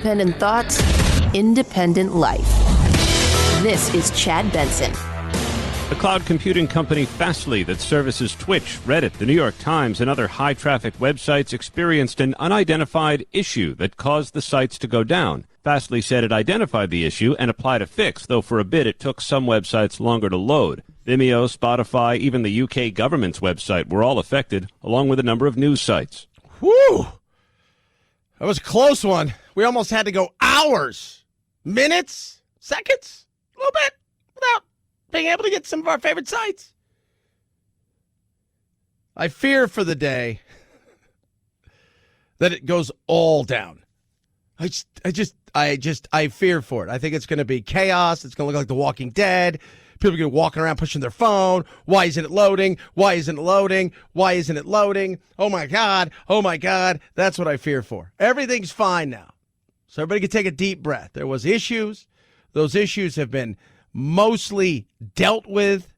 independent thoughts, independent life. This is Chad Benson. The cloud computing company Fastly that services Twitch, Reddit, the New York Times, and other high-traffic websites experienced an unidentified issue that caused the sites to go down. Fastly said it identified the issue and applied a fix, though for a bit it took some websites longer to load. Vimeo, Spotify, even the UK government's website were all affected, along with a number of news sites. Whew! That was a close one. We almost had to go hours, minutes, seconds, a little bit, without being able to get some of our favorite sites. I fear for the day that it goes all down. I fear for it. I think it's going to be chaos. It's going to look like The Walking Dead. People are going to be walking around pushing their phone. Why isn't it loading? Why isn't it loading? Why isn't it loading? Oh, my God. Oh, my God. That's what I fear for. Everything's fine now. So everybody can take a deep breath. There was issues. Those issues have been mostly dealt with.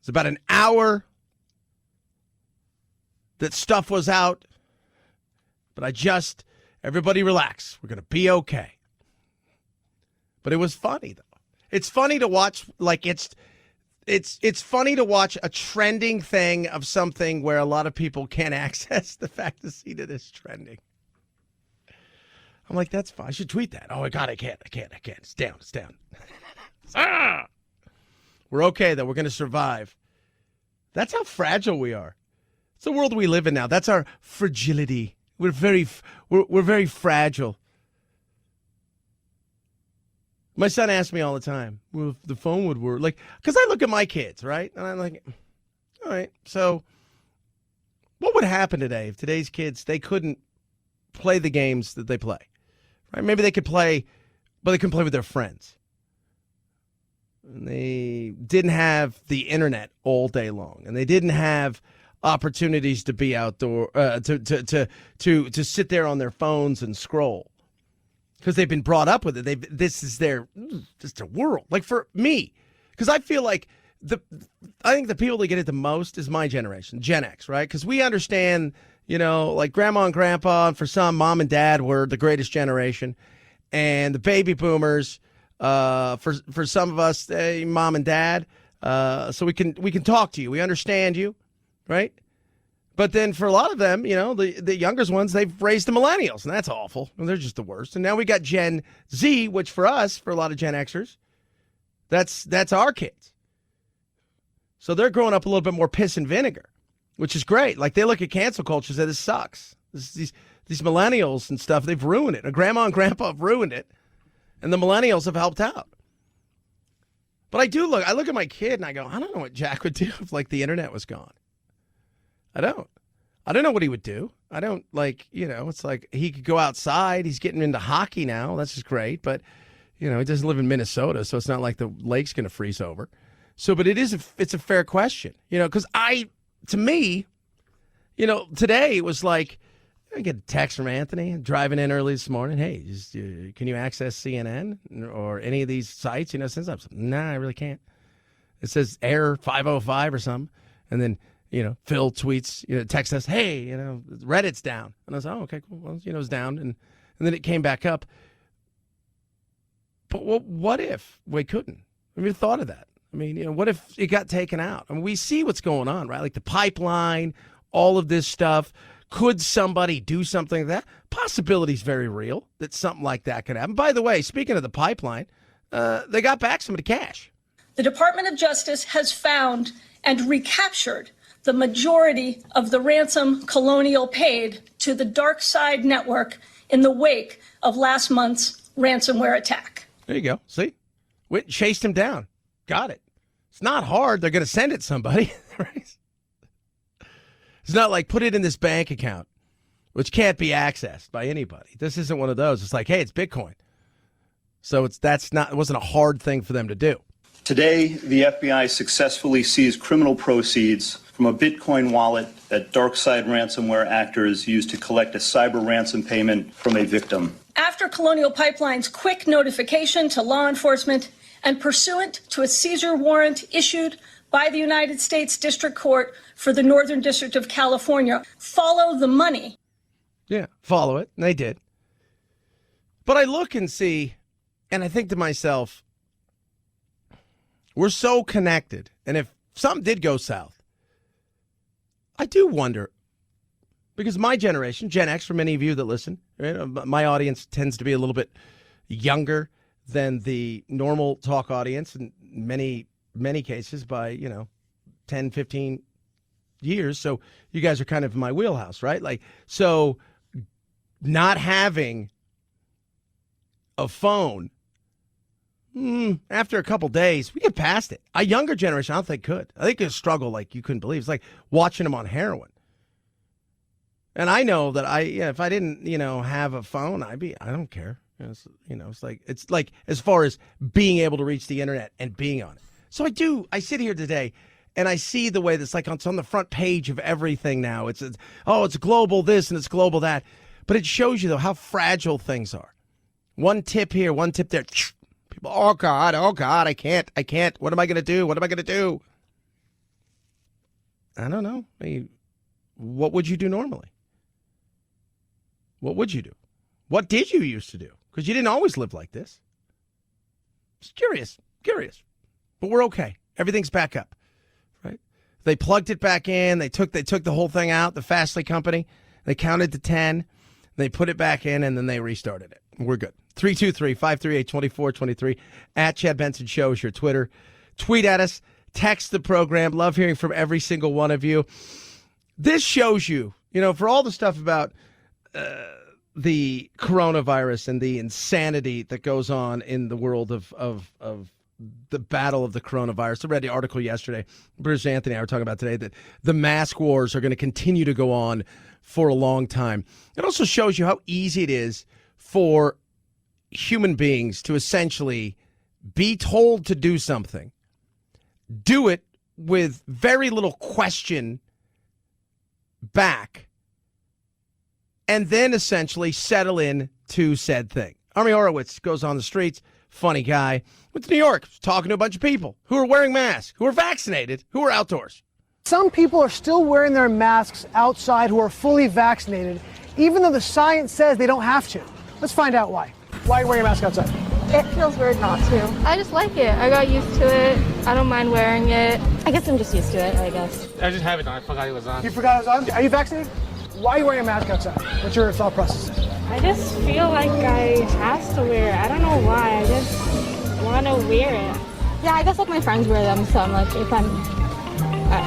It's about an hour that stuff was out. But everybody relax. We're going to be okay. But it was funny, though. It's funny to watch, like it's funny to watch a trending thing of something where a lot of people can't access the fact to see that it's trending. I'm like, that's fine. I should tweet that. Oh, my God, I can't. It's down. We're okay, though. We're going to survive. That's how fragile we are. It's the world we live in now. That's our fragility. We're very fragile. My son asks me all the time, well, if the phone would work. Like, because I look at my kids, right? And I'm like, all right, so what would happen today if today's kids, they couldn't play the games that they play? Right? Maybe they could play, but they couldn't play with their friends. And they didn't have the internet all day long. And they didn't have opportunities to be outdoor, to sit there on their phones and scroll. Because they've been brought up with it. This is their world. Like for me, because I feel like I think the people that get it the most is my generation, Gen X, right? Because we understand, like grandma and grandpa, and for some, mom and dad were the greatest generation, and the baby boomers, for some of us, mom and dad. So we can talk to you. We understand you, right? But then for a lot of them, the youngest ones, they've raised the millennials, and that's awful. And they're just the worst. And now we got Gen Z, which for us, for a lot of Gen Xers, that's our kids. So they're growing up a little bit more piss and vinegar, which is great. Like they look at cancel culture and say, this sucks. These millennials and stuff, they've ruined it. And grandma and grandpa have ruined it. And the millennials have helped out. But I look at my kid and I go, I don't know what Jack would do if the internet was gone. I don't know what he would do. I don't it's like he could go outside. He's getting into hockey now. That's just great. But, he doesn't live in Minnesota, so it's not like the lake's going to freeze over. So, but it's a fair question, because to me, today it was like, I get a text from Anthony driving in early this morning. Hey, can you access CNN or any of these sites? Since I'm, nah, I really can't. It says error 505 or something. And then, Phil tweets, texts us, hey, Reddit's down. And I was like, oh, okay, cool. Well, it's down. And then it came back up. But what if we couldn't? I mean, thought of that. I mean, what if it got taken out? I mean, we see what's going on, right? Like the pipeline, all of this stuff. Could somebody do something like that? Possibility is very real that something like that could happen. By the way, speaking of the pipeline, they got back some of the cash. The Department of Justice has found and recaptured the majority of the ransom Colonial paid to the dark side network in the wake of last month's ransomware attack. There you go. See? Went and chased him down. Got it. It's not hard. They're going to send it to somebody. Right? It's not like put it in this bank account, which can't be accessed by anybody. This isn't one of those. It's like, hey, it's Bitcoin. So it wasn't a hard thing for them to do. Today, the FBI successfully seized criminal proceeds from a Bitcoin wallet that DarkSide ransomware actors used to collect a cyber ransom payment from a victim. After Colonial Pipeline's quick notification to law enforcement and pursuant to a seizure warrant issued by the United States District Court for the Northern District of California, follow the money. Yeah, follow it. And they did. But I look and see, and I think to myself, we're so connected. And if something did go south, I do wonder, because my generation, Gen X, for many of you that listen, right, my audience tends to be a little bit younger than the normal talk audience in many cases by, 10, 15 years. So you guys are kind of in my wheelhouse, right? Like, so not having a phone, after a couple days, we get past it. A younger generation, I don't think could. I think it's a struggle like you couldn't believe. It's like watching them on heroin. And I know that if I didn't, have a phone, I don't care. It's like as far as being able to reach the internet and being on it. So I sit here today and I see the way that's like it's on the front page of everything now. It's global this and it's global that. But it shows you, though, how fragile things are. One tip here, one tip there. People, oh, God, I can't. What am I going to do? I don't know. What would you do normally? What would you do? What did you used to do? Because you didn't always live like this. Just curious. But we're okay. Everything's back up, right? They plugged it back in. They took the whole thing out, the Fastly company. They counted to 10. They put it back in, and then they restarted it. We're good. 323-538-2423. At Chad Benson Show is your Twitter. Tweet at us. Text the program. Love hearing from every single one of you. This shows you, for all the stuff about the coronavirus and the insanity that goes on in the world of the battle of the coronavirus. I read the article yesterday. Bruce Anthony and I were talking about today that the mask wars are going to continue to go on for a long time. It also shows you how easy it is for human beings to essentially be told to do something, do it with very little question back, and then essentially settle in to said thing. Army Horowitz goes on the streets, funny guy, went to New York, talking to a bunch of people who are wearing masks, who are vaccinated, who are outdoors. Some people are still wearing their masks outside who are fully vaccinated, even though the science says they don't have to. Let's find out why. Why are you wearing a mask outside? It feels weird not to. I just like it. I got used to it. I don't mind wearing it. I guess I'm just used to it, I guess. I just have it on. I forgot it was on. You forgot it was on? Are you vaccinated? Why are you wearing a mask outside? What's your thought process? I just feel like I have to wear it. I don't know why. I just want to wear it. Yeah, I guess like my friends wear them, so I'm like, if I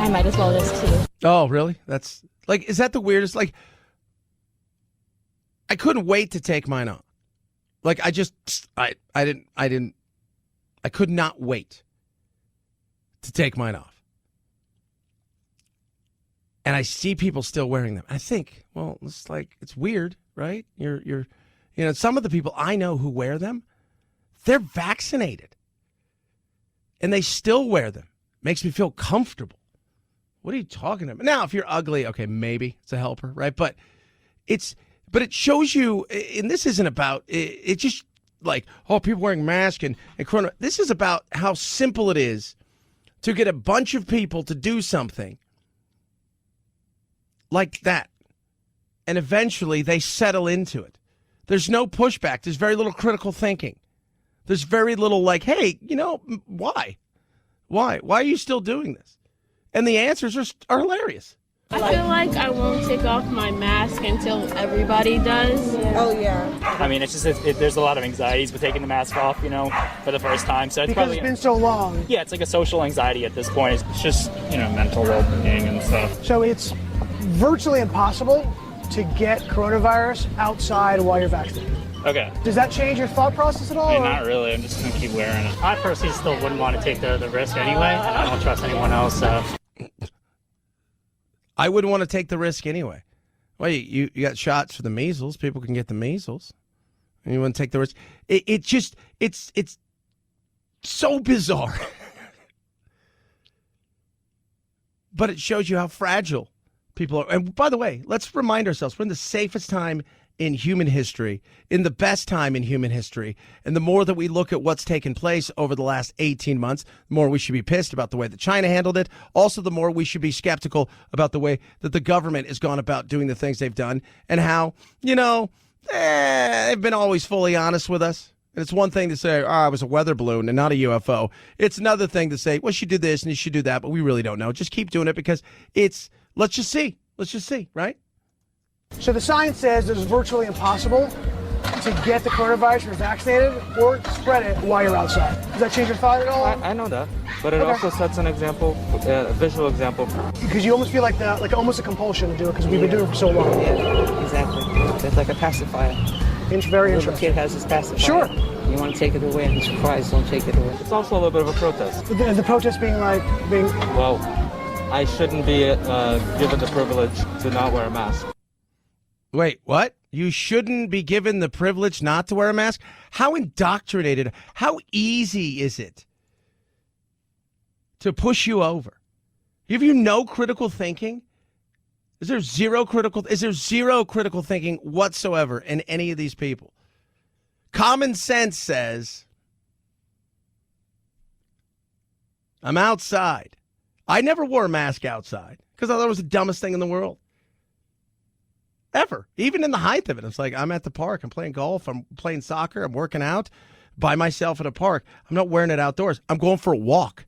might as well just too. Oh, really? That's like, is that the weirdest? Like, I couldn't wait to take mine off. Like, I could not wait to take mine off. And I see people still wearing them. I think, well, it's weird, right? Some of the people I know who wear them, they're vaccinated. And they still wear them. Makes me feel comfortable. What are you talking about? Now, if you're ugly, okay, maybe it's a helper, right? But it shows you, and this isn't about, it's just like, people wearing masks and corona. This is about how simple it is to get a bunch of people to do something like that. And eventually they settle into it. There's no pushback. There's very little critical thinking. There's very little like, hey, why? Why are you still doing this? And the answers are hilarious. I feel like I won't take off my mask until everybody does. Yeah. Oh, yeah. I mean, it's just there's a lot of anxieties with taking the mask off, for the first time. So it's because it's been so long. Yeah, it's like a social anxiety at this point. It's just, mental well-being and stuff. So it's virtually impossible to get coronavirus outside while you're vaccinated. Okay. Does that change your thought process at all? I mean, not really. I'm just going to keep wearing it. I personally still wouldn't want to take the risk anyway, and I don't trust anyone else, so... I wouldn't want to take the risk anyway. Well, you got shots for the measles. People can get the measles. And you wouldn't take the risk. It's so bizarre. But it shows you how fragile people are. And by the way, let's remind ourselves, we're in the safest time in human history, in the best time in human history. And the more that we look at what's taken place over the last 18 months, the more we should be pissed about the way that China handled it. Also, the more we should be skeptical about the way that the government has gone about doing the things they've done and how, they've been always fully honest with us. And it's one thing to say, I was a weather balloon and not a UFO. It's another thing to say, well, you should do this and you should do that, but we really don't know. Just keep doing it because let's just see. Let's just see, right? So the science says it is virtually impossible to get the coronavirus if you're vaccinated or spread it while you're outside. Does that change your thought at all? I know that, but it also sets an example, a visual example. Because you almost feel like almost a compulsion to do it because we've been doing it for so long. Yeah, exactly. It's like a pacifier. Very interesting. The kid has his pacifier. Sure. You want to take it away, I'm surprised, don't take it away. It's also a little bit of a protest. The protest being Well, I shouldn't be given the privilege to not wear a mask. Wait, what? You shouldn't be given the privilege not to wear a mask? How indoctrinated, how easy is it to push you over? Have you no critical thinking? Is there zero critical thinking whatsoever in any of these people? Common sense says, I'm outside. I never wore a mask outside because I thought it was the dumbest thing in the world. Ever. Even in the height of it. It's like, I'm at the park. I'm playing golf. I'm playing soccer. I'm working out by myself in a park. I'm not wearing it outdoors. I'm going for a walk,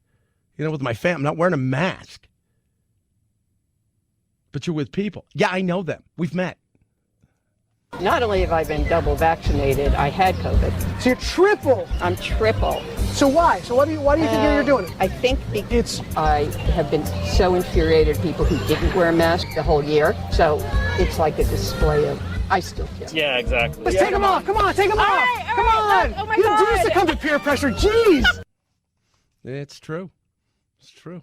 with my family. I'm not wearing a mask. But you're with people. Yeah, I know them. We've met. Not only have I been double vaccinated, I had COVID. So you're triple. I'm triple. So why? So why do you think you're doing it? I think because I have been so infuriated at people who didn't wear a mask the whole year. So it's like a display of, I still care. Yeah, exactly. Let's take them off. Come on, take them off. Come on. Oh my you God. do succumb to peer pressure. Jeez. It's true. It's true.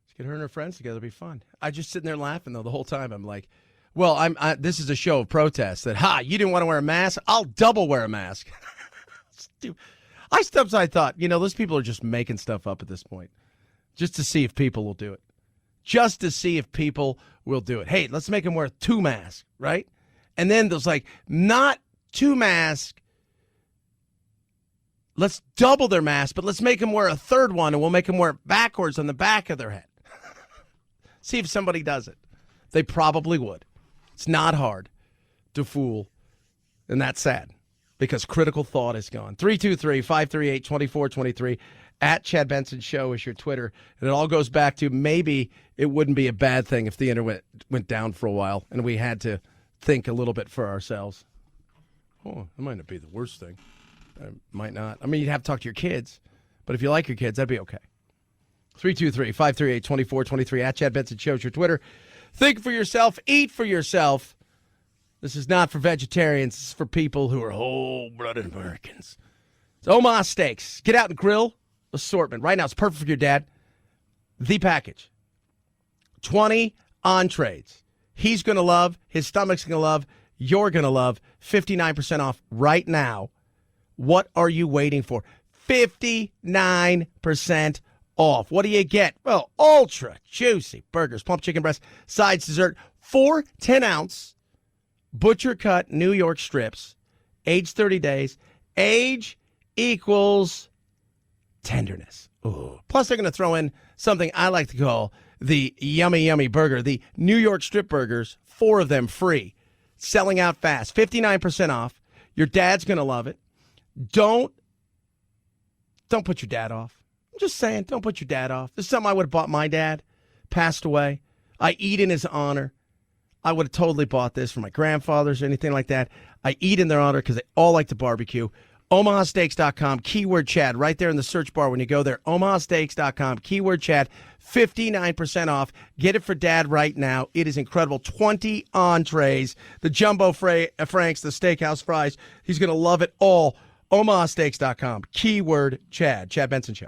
Let's get her and her friends together. It'll be fun. I just sitting there laughing, though, the whole time. I'm like, well, this is a show of protest that, you didn't want to wear a mask? I'll double wear a mask. I thought, those people are just making stuff up at this point just to see if people will do it. Just to see if people will do it. Hey, let's make them wear 2 masks, right? And then there's not 2 masks. Let's double their mask, but let's make them wear a 3rd one, and we'll make them wear it backwards on the back of their head. See if somebody does it. They probably would. It's not hard to fool, and that's sad because critical thought is gone. 323-538-2423 at Chad Benson Show is your Twitter, and it all goes back to maybe it wouldn't be a bad thing if the internet went down for a while and we had to think a little bit for ourselves. Oh, that might not be the worst thing. It might not. I mean, you'd have to talk to your kids, but if you like your kids, that'd be okay. 323-538-2423 at Chad Benson Show is your Twitter. Think for yourself. Eat for yourself. This is not for vegetarians. This is for people who are whole-blooded Americans. It's Omaha Steaks. Get out and grill. Assortment. Right now, it's perfect for your dad. The package. 20 entrees. He's going to love. His stomach's going to love. You're going to love. 59% off right now. What are you waiting for? 59% off. What do you get? Well, ultra juicy burgers, plump chicken breast, sides, dessert, 4 10-ounce butcher cut New York strips, age 30 days. Age equals tenderness. Ooh. Plus, they're going to throw in something I like to call the yummy, yummy burger. The New York strip burgers, 4 of them free. Selling out fast. 59% off. Your dad's going to love it. Don't put your dad off. I'm just saying, don't put your dad off. This is something I would have bought my dad. Passed away. I eat in his honor. I would have totally bought this for my grandfathers or anything like that. I eat in their honor because they all like to barbecue. OmahaSteaks.com, keyword Chad, right there in the search bar when you go there. OmahaSteaks.com, keyword Chad, 59% off. Get it for Dad right now. It is incredible. 20 entrees, the jumbo franks, the steakhouse fries. He's going to love it all. OmahaSteaks.com, keyword Chad. Chad Benson Show.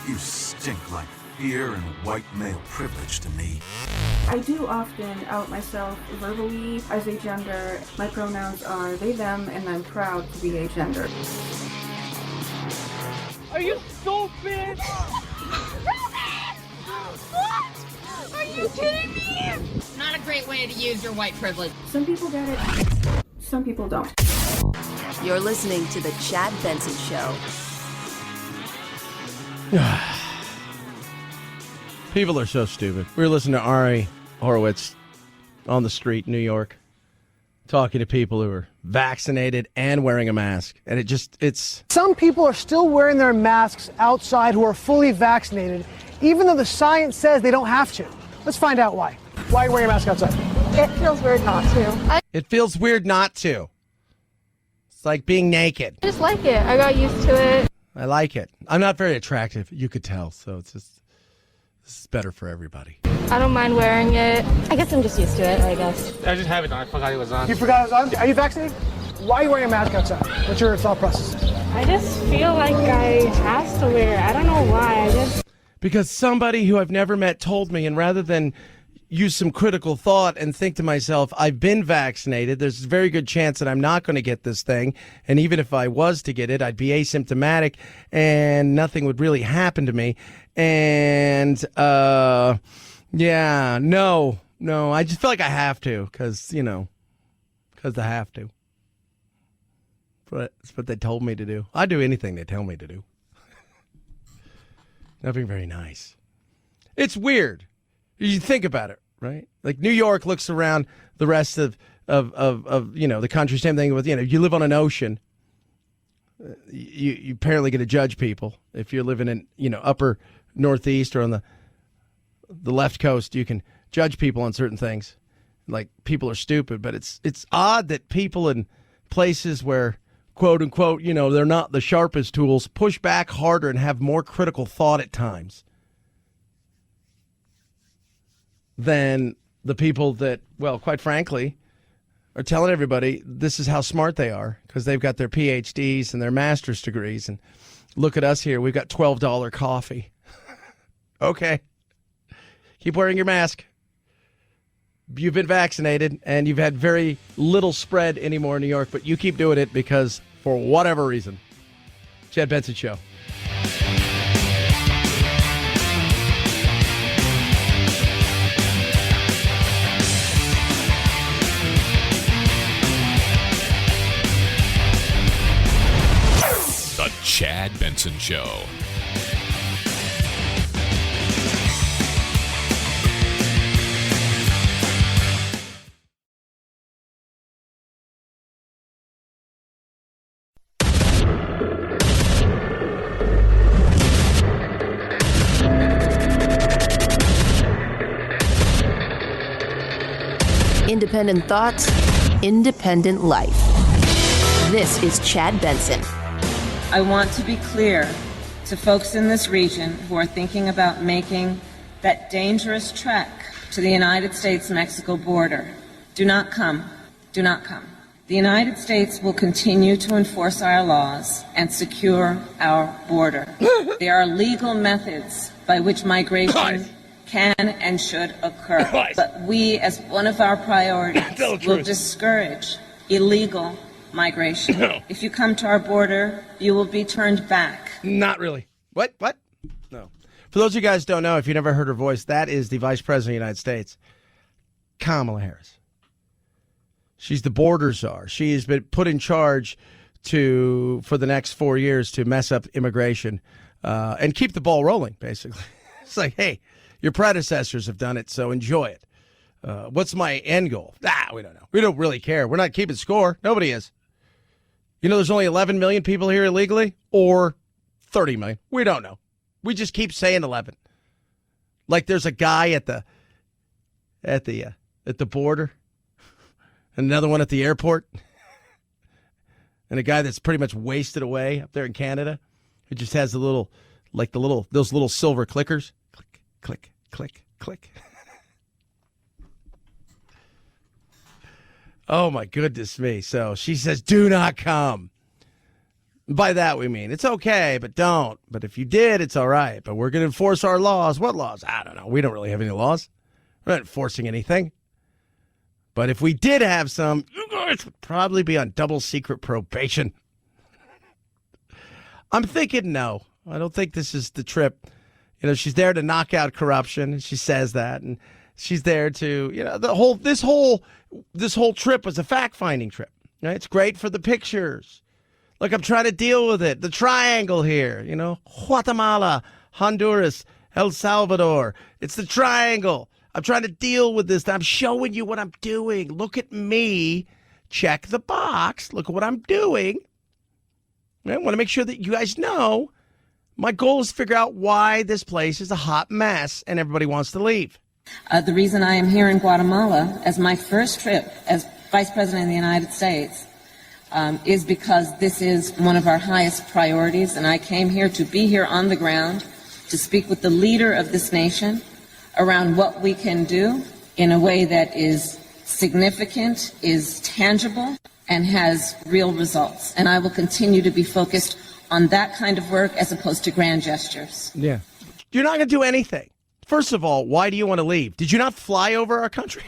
You stink like fear and white male privilege to me. I do often out myself verbally as a gender. My pronouns are they, them, and I'm proud to be a gender. Are you stupid? What? Are you kidding me? Not a great way to use your white privilege. Some people get it, some people don't. You're listening to The Chad Benson Show. People are so stupid. We were listening to Ari Horowitz on the street in New York, talking to people who are vaccinated and wearing a mask. And it's... Some people are still wearing their masks outside who are fully vaccinated, even though the science says they don't have to. Let's find out why. Why are you wearing a mask outside? It feels weird not to. It feels weird not to. It's like being naked. I just like it. I got used to it. I like it. I'm not very attractive. You could tell. So it's just... This is better for everybody. I don't mind wearing it. I guess I'm just used to it, I guess. I just have it on. I forgot it was on. You forgot it was on? Are you vaccinated? Why are you wearing a mask outside? What's your thought process? I just feel like I have to wear it. I don't know why. Because somebody who I've never met told me, and rather than use some critical thought and think to myself, I've been vaccinated, there's a very good chance that I'm not going to get this thing. And even if I was to get it, I'd be asymptomatic and nothing would really happen to me. And, no, I just feel like I have to because I have to. But it's what they told me to do. I do anything they tell me to do. Nothing very nice. It's weird. You think about it, right? Like New York looks around the rest of the country. Same thing with, you live on an ocean. You apparently get to judge people. If you're living in, upper Northeast or on the left coast, you can judge people on certain things. Like people are stupid, but it's odd that people in places where, quote unquote, they're not the sharpest tools, push back harder and have more critical thought at times than the people that, well, quite frankly, are telling everybody this is how smart they are because they've got their PhDs and their master's degrees. And look at us here. We've got $12 coffee. Okay. Keep wearing your mask. You've been vaccinated and you've had very little spread anymore in New York, but you keep doing it because for whatever reason. Chad Benson Show. The Chad Benson Show. Independent thoughts, independent life. This is Chad Benson. I want to be clear to folks in this region who are thinking about making that dangerous trek to the United States-Mexico border. Do not come. Do not come. The United States will continue to enforce our laws and secure our border. There are legal methods by which migration can and should occur. But we, as one of our priorities, will discourage illegal migration. No. If you come to our border, you will be turned back. Not really. What? No. For those of you guys who don't know, if you never heard her voice, that is the Vice President of the United States, Kamala Harris. She's the border czar. She has been put in charge for the next 4 years to mess up immigration and keep the ball rolling, basically. It's like, hey, your predecessors have done it, so enjoy it. What's my end goal? We don't know. We don't really care. We're not keeping score. Nobody is. There's only 11 million people here illegally or 30 million. We don't know. We just keep saying 11. Like there's a guy at the border, another one at the airport, and a guy that's pretty much wasted away up there in Canada who just has those little silver clickers. Click, click, click, click. Oh, my goodness me. So she says, do not come. By that, we mean it's okay, but don't. But if you did, it's all right. But we're going to enforce our laws. What laws? I don't know. We don't really have any laws. We're not enforcing anything. But if we did have some, you guys would probably be on double secret probation. I'm thinking no. I don't think this is the trip. She's there to knock out corruption. She says that. And she's there to, this whole trip was a fact-finding trip. Right? It's great for the pictures. Look, I'm trying to deal with it. The triangle here, Guatemala, Honduras, El Salvador. It's the triangle. I'm trying to deal with this. I'm showing you what I'm doing. Look at me. Check the box. Look at what I'm doing. I want to make sure that you guys know my goal is to figure out why this place is a hot mess and everybody wants to leave. The reason I am here in Guatemala as my first trip as Vice President of the United States is because this is one of our highest priorities, and I came here to be here on the ground to speak with the leader of this nation around what we can do in a way that is significant, is tangible, and has real results. And I will continue to be focused on that kind of work as opposed to grand gestures. Yeah. You're not going to do anything. First of all, why do you want to leave? Did you not fly over our country?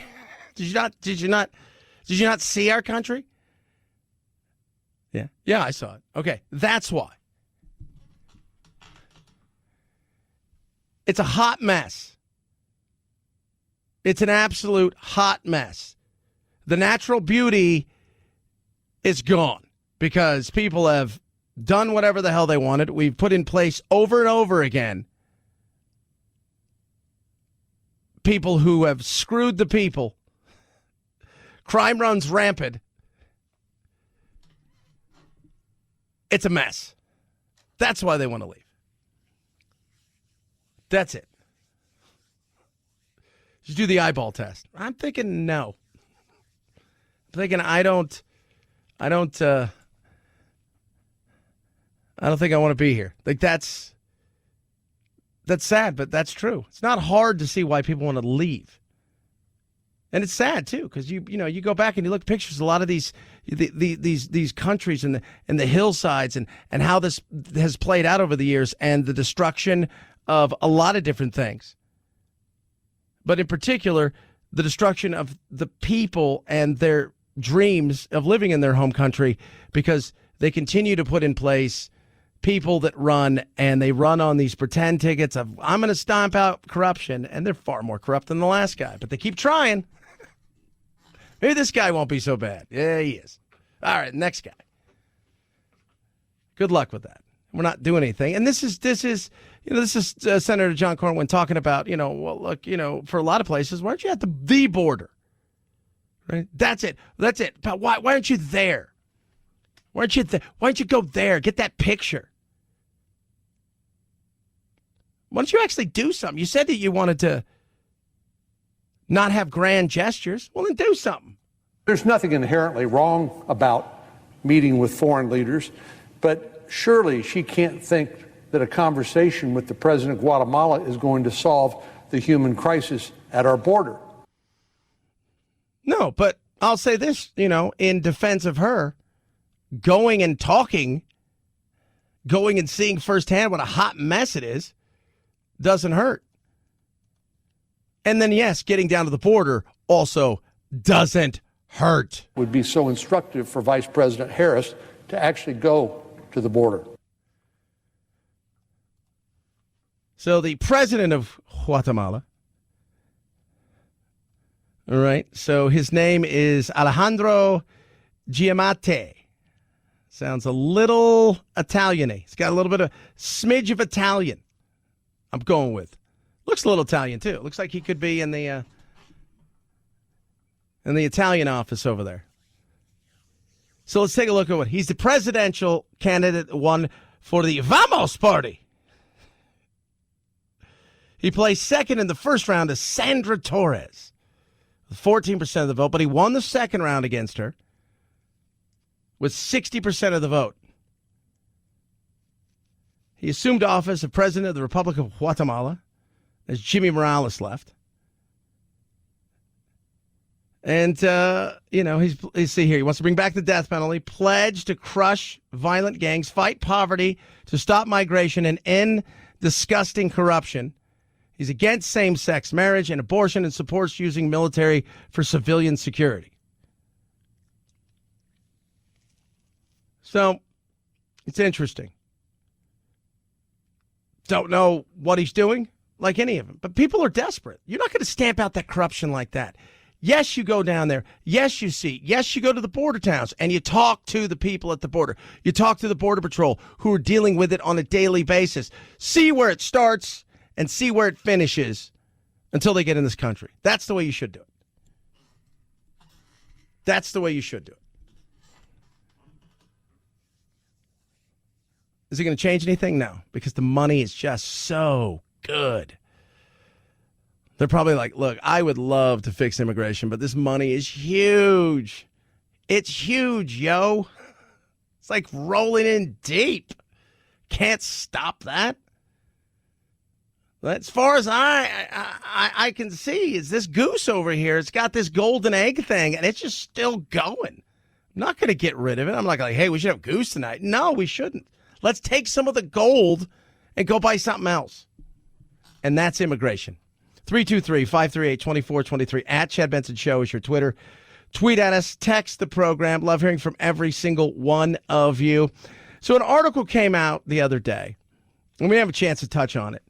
Did you not see our country? Yeah. Yeah, I saw it. Okay. That's why. It's a hot mess. It's an absolute hot mess. The natural beauty is gone because people have done whatever the hell they wanted. We've put in place over and over again people who have screwed the people. Crime runs rampant. It's a mess. That's why they want to leave. That's it. Just do the eyeball test. I'm thinking no. I'm thinking I don't think I want to be here. Like that's sad, but that's true. It's not hard to see why people want to leave. And it's sad too, because you go back and you look at pictures of a lot of these countries and the hillsides and how this has played out over the years and the destruction of a lot of different things. But in particular, the destruction of the people and their dreams of living in their home country because they continue to put in place people that run and they run on these pretend tickets of I'm going to stomp out corruption, and they're far more corrupt than the last guy, but they keep trying. Maybe this guy won't be so bad. Yeah, he is. All right, next guy. Good luck with that. We're not doing anything. And this is Senator John Cornyn talking about, well, look, for a lot of places, why aren't you at the border? Right? That's it. But why aren't you there? Why don't you go there? Get that picture. Why don't you actually do something? You said that you wanted to not have grand gestures. Well, then do something. There's nothing inherently wrong about meeting with foreign leaders, but surely she can't think that a conversation with the president of Guatemala is going to solve the human crisis at our border. No, but I'll say this, in defense of her, going and seeing firsthand what a hot mess it is doesn't hurt. And then, yes, getting down to the border also doesn't hurt. Would be so instructive for Vice President Harris to actually go to the border. So the president of Guatemala, all right, so his name is Alejandro Giammattei. Sounds a little Italian-y. He's got a little bit of smidge of Italian. I'm going with. Looks a little Italian too. Looks like he could be in the Italian office over there. So let's take a look at what he's the presidential candidate that won for the Vamos Party. He placed second in the first round to Sandra Torres with 14% of the vote, but he won the second round against her with 60% of the vote. He assumed office of president of the Republic of Guatemala as Jimmy Morales left. And, he's see here. He wants to bring back the death penalty, pledge to crush violent gangs, fight poverty, to stop migration, and end disgusting corruption. He's against same-sex marriage and abortion and supports using military for civilian security. So, it's interesting. Don't know what he's doing, like any of them. But people are desperate. You're not going to stamp out that corruption like that. Yes, you go down there. Yes, you see. Yes, you go to the border towns and you talk to the people at the border. You talk to the Border Patrol who are dealing with it on a daily basis. See where it starts and see where it finishes until they get in this country. That's the way you should do it. That's the way you should do it. Is it going to change anything? No, because the money is just so good. They're probably like, look, I would love to fix immigration, but this money is huge. It's huge, yo. It's like rolling in deep. Can't stop that. As far as I can see, is this goose over here. It's got this golden egg thing, and it's just still going. I'm not going to get rid of it. I'm not like, hey, we should have goose tonight. No, we shouldn't. Let's take some of the gold and go buy something else. And that's immigration. 323-538-2423. At Chad Benson Show is your Twitter. Tweet at us. Text the program. Love hearing from every single one of you. So an article came out the other day, and we didn't have a chance to touch on it.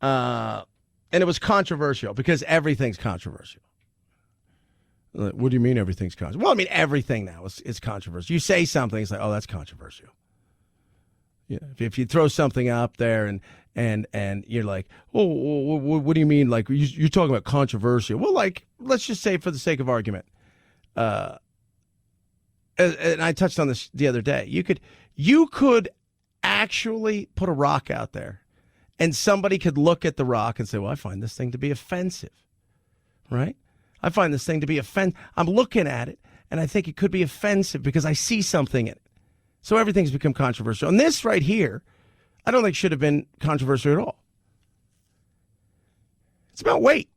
And it was controversial because everything's controversial. What do you mean everything's controversial? Well, I mean, everything now is controversial. You say something, it's like, oh, that's controversial. Yeah, if you throw something up there and you're like, oh, what do you mean? Like, you're talking about controversial. Well, like, let's just say for the sake of argument, and I touched on this the other day, you could actually put a rock out there and somebody could look at the rock and say, well, I find this thing to be offensive, right? I find this thing to be offensive. I'm looking at it and I think it could be offensive because I see something in it. So everything's become controversial. And this right here, I don't think should have been controversial at all. It's about weight.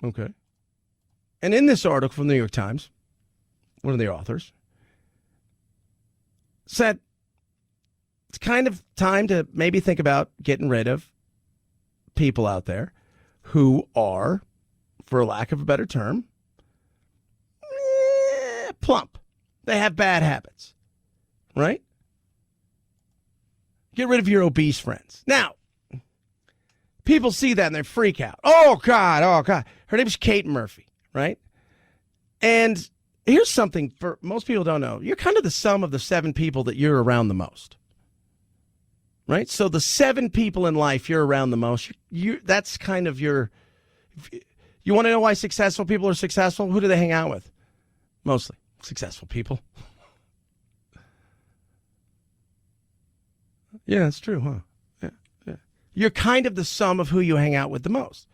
Okay. And in this article from the New York Times, one of the authors said it's kind of time to maybe think about getting rid of people out there who are, for lack of a better term, plump. They have bad habits. Right? Get rid of your obese friends. Now, people see that and they freak out. Oh, God. Her name is Kate Murphy, right? And here's something for most people don't know. You're kind of the sum of the 7 people that you're around the most. Right? So the 7 people in life you're around the most, that's kind of your... You want to know why successful people are successful? Who do they hang out with? Mostly successful people. Yeah, that's true, huh? Yeah. You're kind of the sum of who you hang out with the most.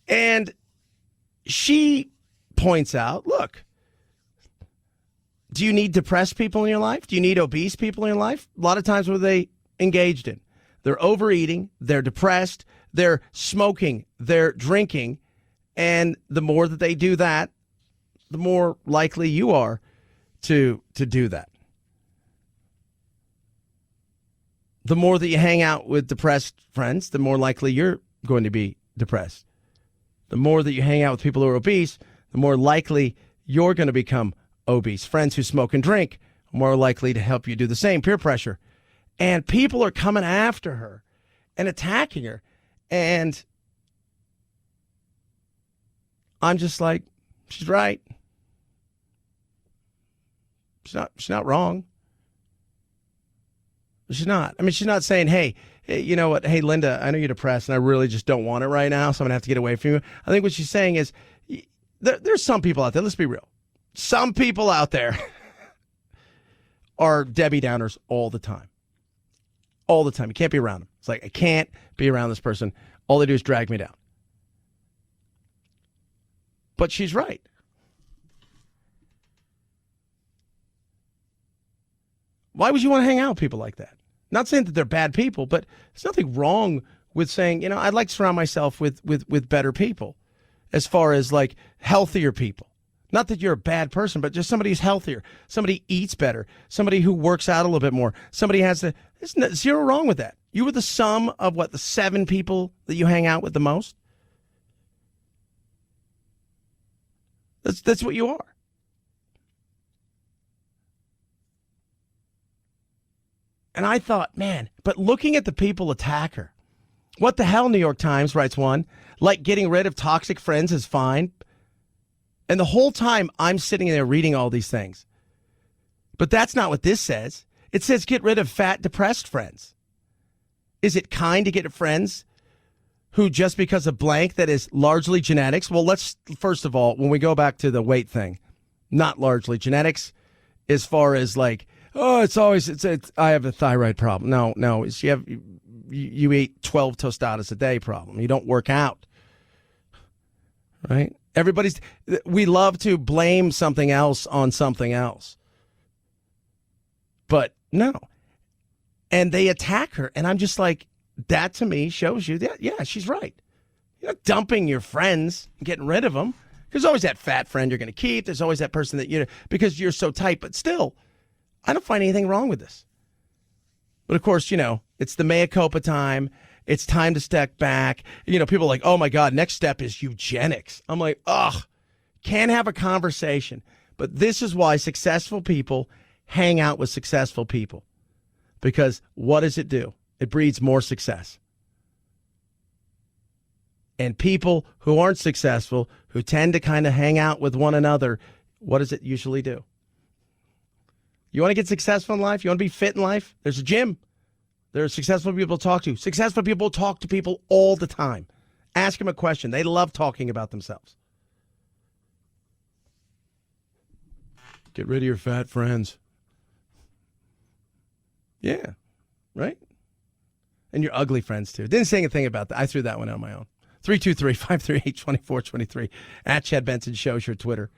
And she points out, look, do you need depressed people in your life? Do you need obese people in your life? A lot of times what are they engaged in? They're overeating, they're depressed, they're smoking, they're drinking, and the more that they do that, the more likely you are to do that. The more that you hang out with depressed friends, the more likely you're going to be depressed. The more that you hang out with people who are obese, the more likely you're going to become obese. Friends who smoke and drink are more likely to help you do the same. Peer pressure. And people are coming after her and attacking her. And I'm just like, she's right. She's not wrong. She's not. I mean, she's not saying, hey, you know what? Hey, Linda, I know you're depressed and I really just don't want it right now, so I'm going to have to get away from you. I think what she's saying is there's some people out there, let's be real. Some people out there are Debbie Downers all the time. All the time. You can't be around them. It's like, I can't be around this person. All they do is drag me down. But she's right. Why would you want to hang out with people like that? Not saying that they're bad people, but there's nothing wrong with saying, I'd like to surround myself with better people as far as like healthier people. Not that you're a bad person, but just somebody who's healthier, somebody eats better, somebody who works out a little bit more, somebody there's zero wrong with that. You were the sum of the 7 people that you hang out with the most. That's what you are. And I thought, man, but looking at the people attack her. What the hell, New York Times writes one. Like getting rid of toxic friends is fine. And the whole time I'm sitting there reading all these things. But that's not what this says. It says get rid of fat, depressed friends. Is it kind to get friends who just because of blank that is largely genetics? Well, let's, first of all, when we go back to the weight thing, not largely genetics as far as like, oh, it's I have a thyroid problem. No, it's you eat 12 tostadas a day problem. You don't work out. Right? We love to blame something else on something else. But no. And they attack her. And I'm just like, that to me shows you that, yeah, she's right. You're not dumping your friends and getting rid of them. There's always that fat friend you're going to keep. There's always that person that because you're so tight. But still, I don't find anything wrong with this. But of course, it's the mea culpa time. It's time to step back. People are like, oh my God, next step is eugenics. I'm like, ugh, can't have a conversation. But this is why successful people hang out with successful people. Because what does it do? It breeds more success. And people who aren't successful, who tend to kind of hang out with one another, what does it usually do? You want to get successful in life? You want to be fit in life? There's a gym. There are successful people to talk to. Successful people talk to people all the time. Ask them a question. They love talking about themselves. Get rid of your fat friends. Yeah, right? And your ugly friends, too. Didn't say anything about that. I threw that one out on my own. 323-538-2423. At Chad Benson Show's your Twitter.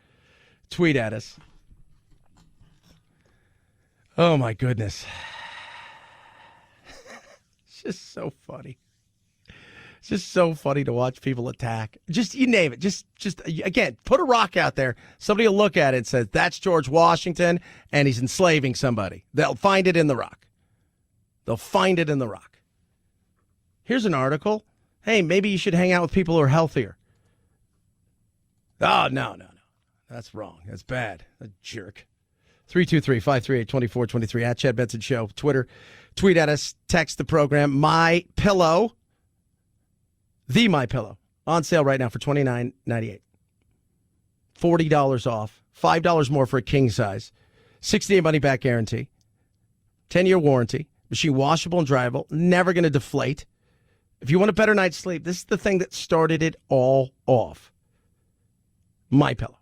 Tweet at us. Oh, my goodness. It's just so funny. It's just so funny to watch people attack. Just, you name it. Just again, put a rock out there. Somebody will look at it and say, that's George Washington, and he's enslaving somebody. They'll find it in the rock. They'll find it in the rock. Here's an article. Hey, maybe you should hang out with people who are healthier. Oh, no. That's wrong. That's bad. A jerk. 323-538-2423 at Chad Benson Show. Twitter. Tweet at us. Text the program. My Pillow. The My Pillow. On sale right now for $29.98. $40 off. $5 more for a king size. 60-day money-back guarantee. 10-year warranty. Machine washable and dryable. Never going to deflate. If you want a better night's sleep, this is the thing that started it all off. My Pillow.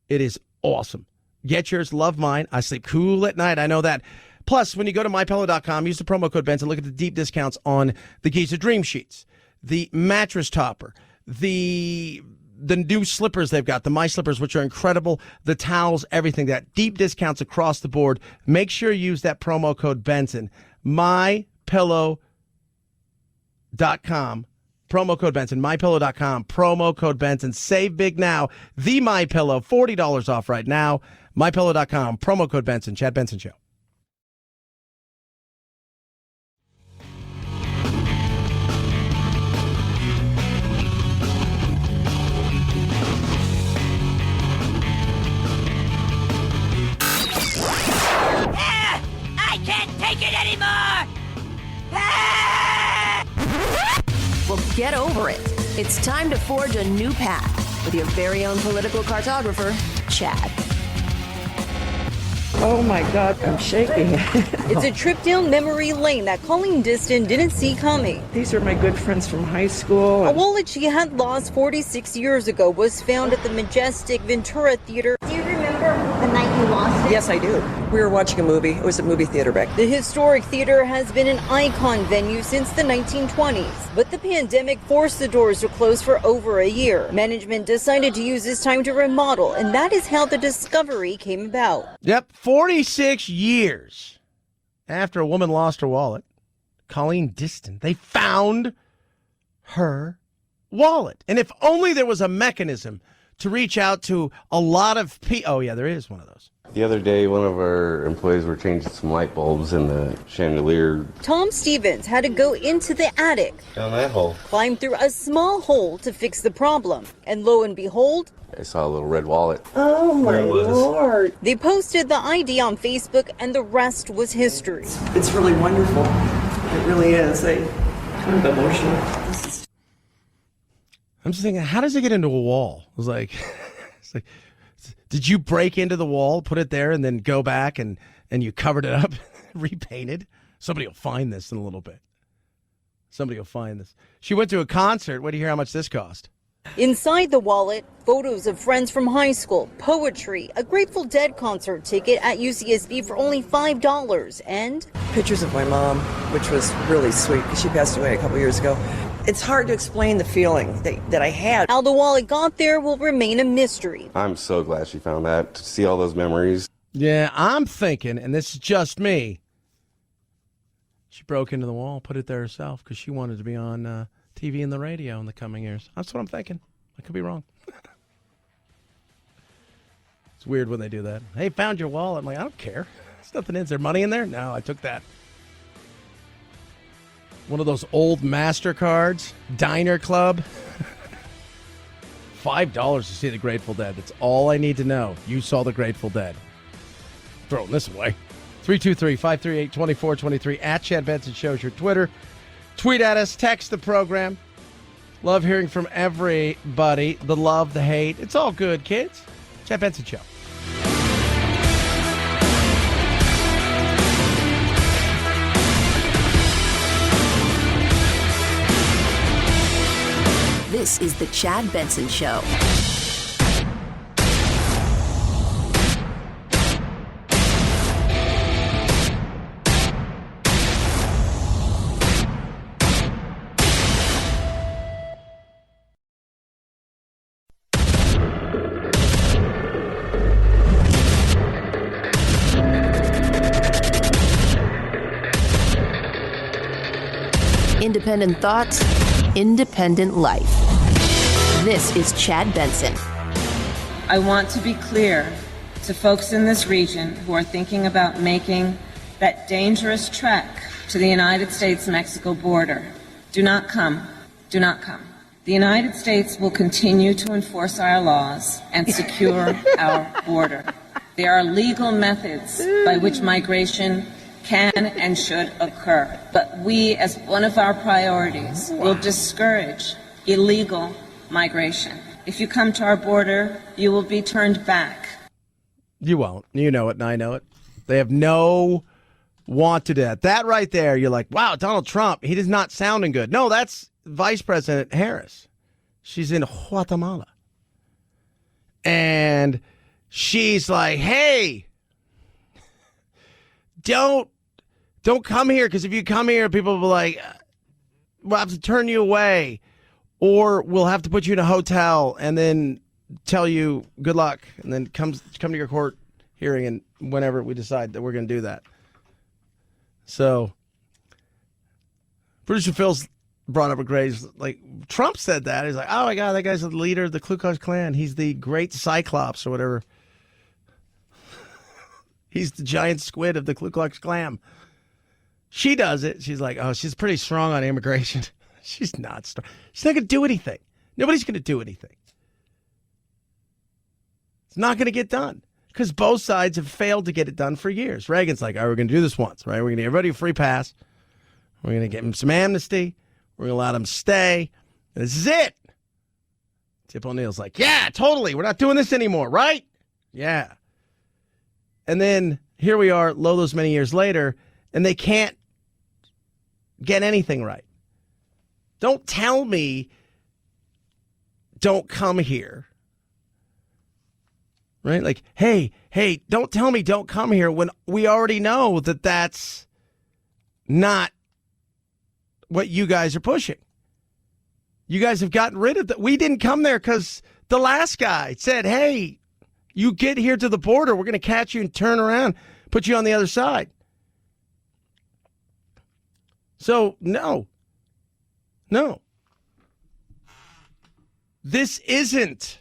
It is awesome. Get yours. Love mine. I sleep cool at night. I know that. Plus, when you go to mypillow.com, use the promo code Benson. Look at the deep discounts on the Giza Dream Sheets, the mattress topper, the new slippers they've got, the My Slippers, which are incredible, the towels, everything. That deep discounts across the board. Make sure you use that promo code Benson. mypillow.com. Promo code Benson. mypillow.com. Promo code Benson. Save big now. The My Pillow. $40 off right now. mypillow.com. Promo code Benson. Chad Benson Show. I can't take it anymore! Well, get over it. It's time to forge a new path with your very own political cartographer, Chad. Oh my God, I'm shaking. It's a trip down memory lane that Colleen Diston didn't see coming. These are my good friends from high school. A wallet she had lost 46 years ago was found at the majestic Ventura Theater. Do you remember the night you lost it? Yes, I do. We were watching a movie. It was a movie theater back then. The historic theater has been an icon venue since the 1920s, but the pandemic forced the doors to close for over a year. Management decided to use this time to remodel, and that is how the discovery came about. Yep, 46 years after a woman lost her wallet, Colleen Diston, they found her wallet. And if only there was a mechanism to reach out to a lot of people. Oh, yeah, there is one of those. The other day, one of our employees were changing some light bulbs in the chandelier. Tom Stevens had to go into the attic, Down that hole. climb through a small hole to fix the problem. And lo and behold, I saw a little red wallet. Oh my Lord. they posted the ID on Facebook and the rest was history. It's really wonderful. It really is. I'm kind of emotional. I'm just thinking, how does it get into a wall? I was like, It's like, did you break into the wall, put it there, and then go back and you covered it up, repainted? Somebody will find this in a little bit. Somebody will find this. She went to a concert. Wait to hear how much this cost. Inside the wallet, photos of friends from high school, poetry, a Grateful Dead concert ticket at UCSB for only $5, and pictures of my mom, which was really sweet because she passed away a couple years ago. It's hard to explain the feeling that I had. How the wallet got there will remain a mystery. I'm so glad she found that, to see all those memories. Yeah, I'm thinking, and this is just me, she broke into the wall, put it there herself because she wanted to be on TV and the radio in the coming years. That's what I'm thinking. I could be wrong. It's weird when they do that. Hey, found your wallet. I'm like, I don't care. There's nothing in. Is there money in there? No, I took that. One of those old MasterCards, Diner Club. $5 to see the Grateful Dead. That's all I need to know. You saw the Grateful Dead. Throwing this away. 323-538-2423 at Chad Benson Show is your Twitter. Tweet at us, text the program. Love hearing from everybody. The love, the hate. It's all good, kids. Chad Benson Show. This is the Chad Benson Show. Independent thoughts, independent life. This is Chad Benson. I want to be clear to folks in this region who are thinking about making that dangerous trek to the United States-Mexico border. Do not come. Do not come. The United States will continue to enforce our laws and secure our border. There are legal methods by which migration can and should occur. But we, as one of our priorities, will discourage illegal migration. If you come to our border, you will be turned back. You won't. You know it, and I know it. They have no want to do that. That right there, you're like, wow, Donald Trump, he is not sounding good. No, that's Vice President Harris. She's in Guatemala. And she's like, hey, don't come here, because if you come here, people will be like, we'll have to turn you away, or we'll have to put you in a hotel and then tell you good luck, and then come to your court hearing, and whenever we decide that we're going to do that. So, producer Phil's brought up a great, like, Trump said that. He's like, oh my God, that guy's the leader of the Ku Klux Klan. He's the great Cyclops or whatever. He's the giant squid of the Ku Klux Klan. She does it. She's like, oh, she's pretty strong on immigration. She's not strong. She's not going to do anything. Nobody's going to do anything. It's not going to get done because both sides have failed to get it done for years. Reagan's like, all right, we're going to do this once, right? We're going to give everybody a free pass. We're going to give them some amnesty. We're going to allow them stay. This is it. Tip O'Neill's like, yeah, totally. We're not doing this anymore, right? Yeah. And then here we are, lo those many years later, and they can't get anything right. Don't tell me don't come here. Right? Like, hey, don't tell me don't come here when we already know that that's not what you guys are pushing. You guys have gotten rid of that. We didn't come there because the last guy said, hey, you get here to the border, we're going to catch you and turn around, put you on the other side. So, no. This isn't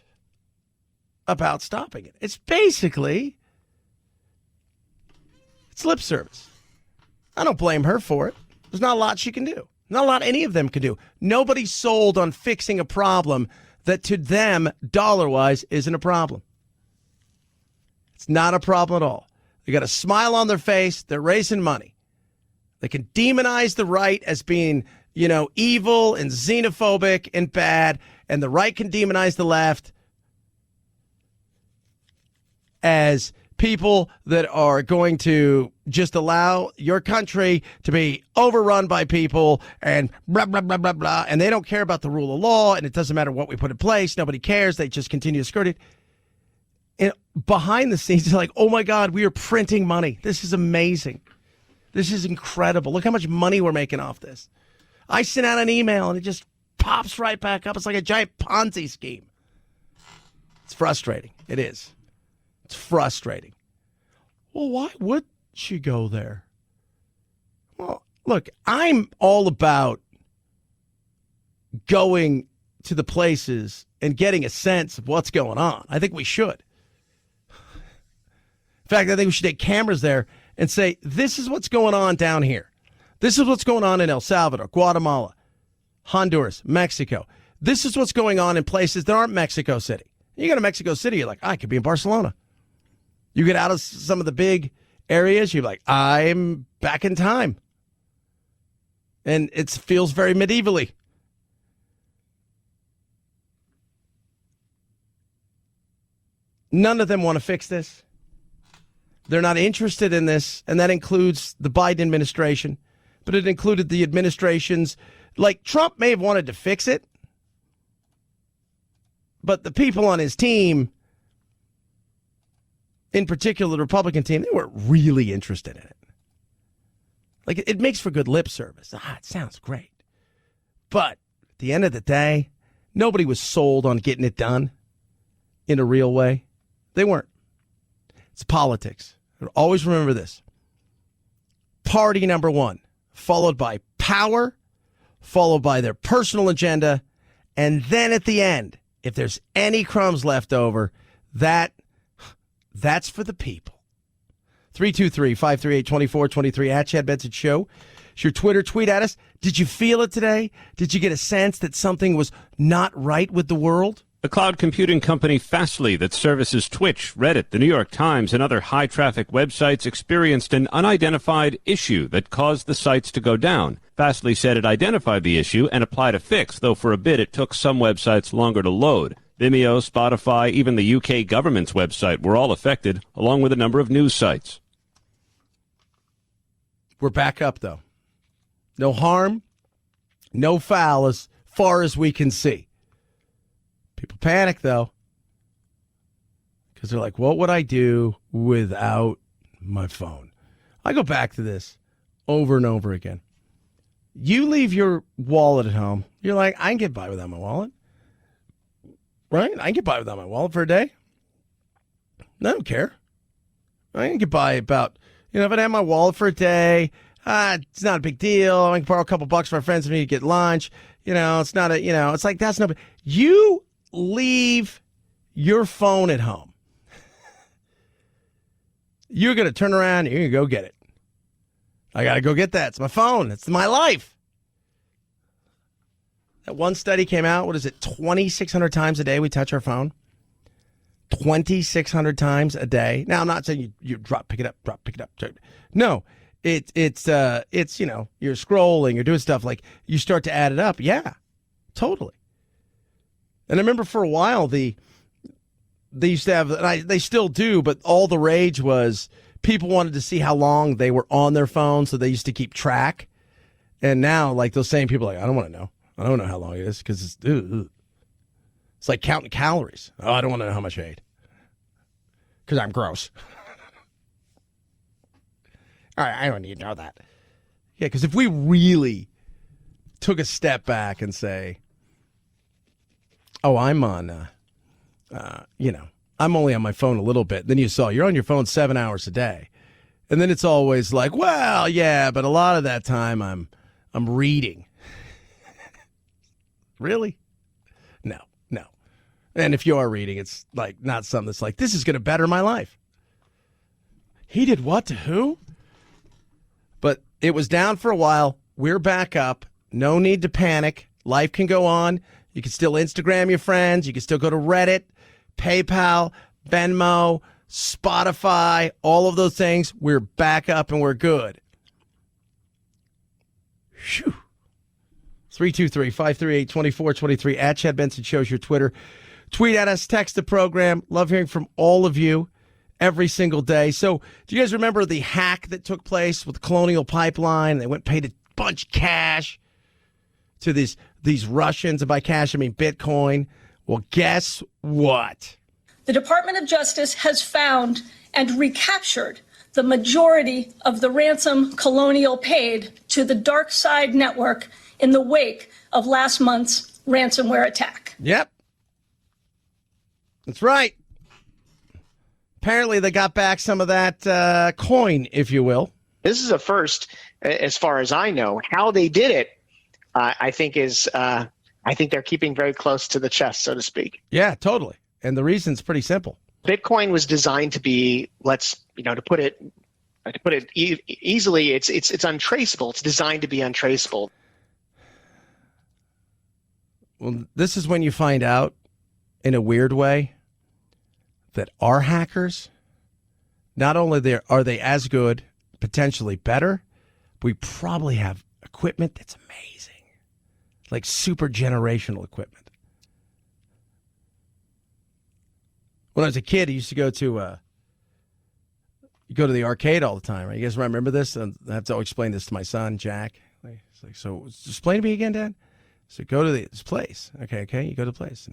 about stopping it. It's basically, it's lip service. I don't blame her for it. There's not a lot she can do. Not a lot any of them can do. Nobody's sold on fixing a problem that to them, dollar-wise, isn't a problem. It's not a problem at all. They got a smile on their face. They're raising money. They can demonize the right as being, evil and xenophobic and bad, and the right can demonize the left. as people that are going to just allow your country to be overrun by people and blah, blah, blah, blah, blah. And they don't care about the rule of law, and it doesn't matter what we put in place. Nobody cares. They just continue to skirt it. And behind the scenes, it's like, oh, my God, we are printing money. This is amazing. This is incredible. Look how much money we're making off this. I send out an email, and it just pops right back up. It's like a giant Ponzi scheme. It's frustrating. It is. It's frustrating. Well, why would she go there? Well, look, I'm all about going to the places and getting a sense of what's going on. I think we should. In fact, I think we should take cameras there and say, this is what's going on down here. This is what's going on in El Salvador, Guatemala, Honduras, Mexico. This is what's going on in places that aren't Mexico City. You go to Mexico City, you're like, I could be in Barcelona. You get out of some of the big areas, you're like, I'm back in time. And it feels very medievally. None of them want to fix this. They're not interested in this, and that includes the Biden administration, but it included the administrations. Like, Trump may have wanted to fix it, but the people on his team, in particular the Republican team, they weren't really interested in it. Like, it makes for good lip service. It sounds great. But at the end of the day, nobody was sold on getting it done in a real way. They weren't. It's politics. Always remember this. Party number one, followed by power, followed by their personal agenda, and then at the end, if there's any crumbs left over, that's for the people. 323-538-2423 at Chad Benson Show. It's your Twitter. Tweet at us. Did you feel it today? Did you get a sense that something was not right with the world? The cloud computing company Fastly that services Twitch, Reddit, the New York Times, and other high-traffic websites experienced an unidentified issue that caused the sites to go down. Fastly said it identified the issue and applied a fix, though for a bit it took some websites longer to load. Vimeo, Spotify, even the UK government's website were all affected, along with a number of news sites. We're back up, though. No harm, no foul as far as we can see. People panic, though, because they're like, what would I do without my phone? I go back to this over and over again. You leave your wallet at home. You're like, I can get by without my wallet. Right? I can get by without my wallet for a day. I don't care. I can get by about, if I have my wallet for a day, it's not a big deal. I can borrow a couple bucks from my friends and me to get lunch. It's not it's like, that's no big. You leave your phone at home. You're going to turn around and you're going to go get it. I got to go get that. It's my phone. It's my life. That one study came out. What is it? 2,600 times a day we touch our phone. 2,600 times a day. Now, I'm not saying you pick it up. No, it's you're scrolling, you're doing stuff like you start to add it up. Yeah, totally. And I remember for a while they used to have, and they still do, but all the rage was people wanted to see how long they were on their phone, so they used to keep track. And now, like, those same people are like, I don't want to know. I don't know how long it is because it's like counting calories. Oh, I don't want to know how much I ate because I'm gross. All right, I don't need to know that. Yeah, because if we really took a step back and say, oh, I'm on, I'm only on my phone a little bit. Then you're on your phone 7 hours a day. And then it's always like, well, yeah, but a lot of that time I'm reading. Really? No. And if you are reading, it's like not something that's like, this is going to better my life. He did what to who? But it was down for a while. We're back up. No need to panic. Life can go on. You can still Instagram your friends. You can still go to Reddit, PayPal, Venmo, Spotify, all of those things. We're back up and we're good. Phew. 323-538-2423 at Chad Benson Show's your Twitter. Tweet at us, text the program. Love hearing from all of you. every single day. So do you guys remember the hack that took place with the Colonial pipeline? They went and paid a bunch of cash to these Russians. And by cash, I mean Bitcoin. Well, guess what? The Department of Justice has found and recaptured the majority of the ransom Colonial paid to the dark side network in the wake of last month's ransomware attack. Yep. That's right. Apparently, they got back some of that coin, if you will. This is a first, as far as I know. How they did it, I think they're keeping very close to the chest, so to speak. Yeah, totally. And the reason's pretty simple. Bitcoin was designed to be, to put it easily, it's untraceable. It's designed to be untraceable. Well, this is when you find out, in a weird way, that our hackers, not only are they as good, potentially better, but we probably have equipment that's amazing, like super generational equipment. When I was a kid, I used to go to the arcade all the time. Right? You guys remember this? And I have to explain this to my son, Jack. It's like, so explain to me again, Dad. So go to this place. Okay. You go to the place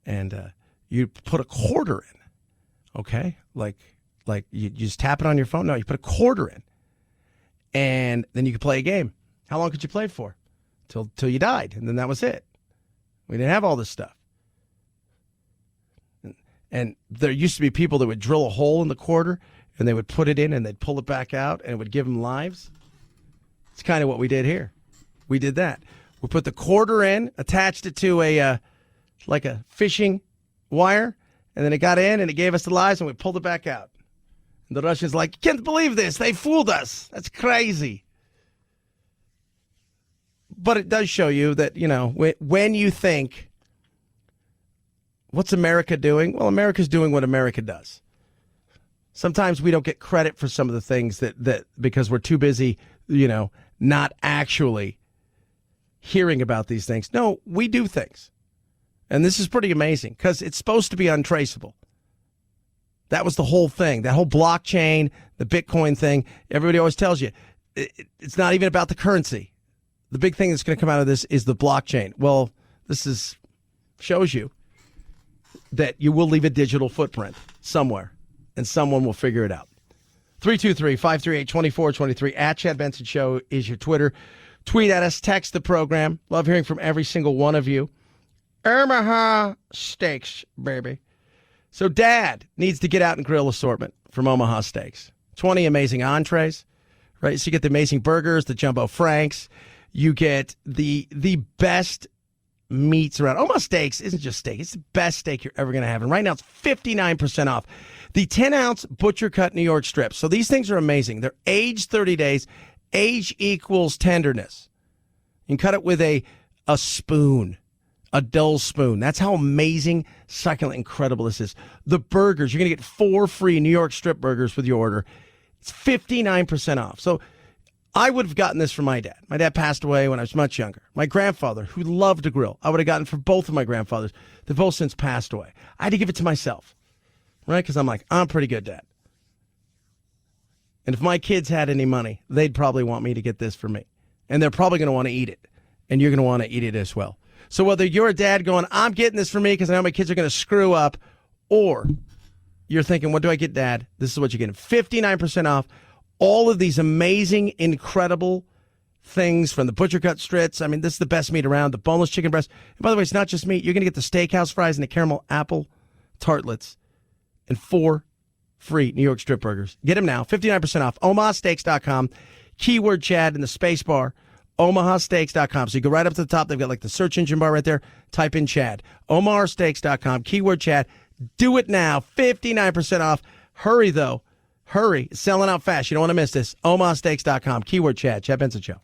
and you put a quarter in. Okay, like you just tap it on your phone. No, you put a quarter in, and then you could play a game. How long could you play it for? Till you died, and then that was it. We didn't have all this stuff. And there used to be people that would drill a hole in the quarter, and they would put it in, and they'd pull it back out, and it would give them lives. It's kind of what we did here. We did that. We put the quarter in, attached it to a fishing wire. And then it got in and it gave us the lives and we pulled it back out. And the Russians like, can't believe this. They fooled us. That's crazy. But it does show you that, when you think, what's America doing? Well, America's doing what America does. Sometimes we don't get credit for some of the things that because we're too busy, not actually hearing about these things. No, we do things. And this is pretty amazing because it's supposed to be untraceable. That was the whole thing, that whole blockchain, the Bitcoin thing. Everybody always tells you it's not even about the currency. The big thing that's going to come out of this is the blockchain. Well, this shows you that you will leave a digital footprint somewhere and someone will figure it out. 323-538-2423 at Chad Benson Show is your Twitter. Tweet at us, text the program. Love hearing from every single one of you. Omaha Steaks, baby. So Dad needs to get out and grill assortment from Omaha Steaks. 20 amazing entrees, right? So you get the amazing burgers, the jumbo franks. You get the best meats around. Omaha Steaks isn't just steak. It's the best steak you're ever going to have. And right now it's 59% off. The 10-ounce butcher cut New York strips. So these things are amazing. They're aged 30 days. Age equals tenderness. You can cut it with a spoon. A dull spoon. That's how amazing, succulent, incredible this is. The burgers, you're going to get 4 free New York strip burgers with your order. It's 59% off. So I would have gotten this for my dad. My dad passed away when I was much younger. My grandfather, who loved to grill, I would have gotten for both of my grandfathers. They've both since passed away. I had to give it to myself, right? Because I'm like, I'm pretty good, Dad. And if my kids had any money, they'd probably want me to get this for me. And they're probably going to want to eat it. And you're going to want to eat it as well. So whether you're a dad going, I'm getting this for me because I know my kids are going to screw up, or you're thinking, what do I get, Dad? This is what you're getting. 59% off. All of these amazing, incredible things from the butcher cut strips. I mean, this is the best meat around. The boneless chicken breast. And by the way, it's not just meat. You're going to get the steakhouse fries and the caramel apple tartlets and 4 free New York strip burgers. Get them now. 59% off. OmahaSteaks.com. Keyword Chad in the space bar. OmahaSteaks.com. So you go right up to the top. They've got like the search engine bar right there. Type in Chad. OmahaSteaks.com. Keyword Chad. Do it now. 59% off. Hurry, though. Hurry. It's selling out fast. You don't want to miss this. OmahaSteaks.com. Keyword Chad. Chad Benson Show.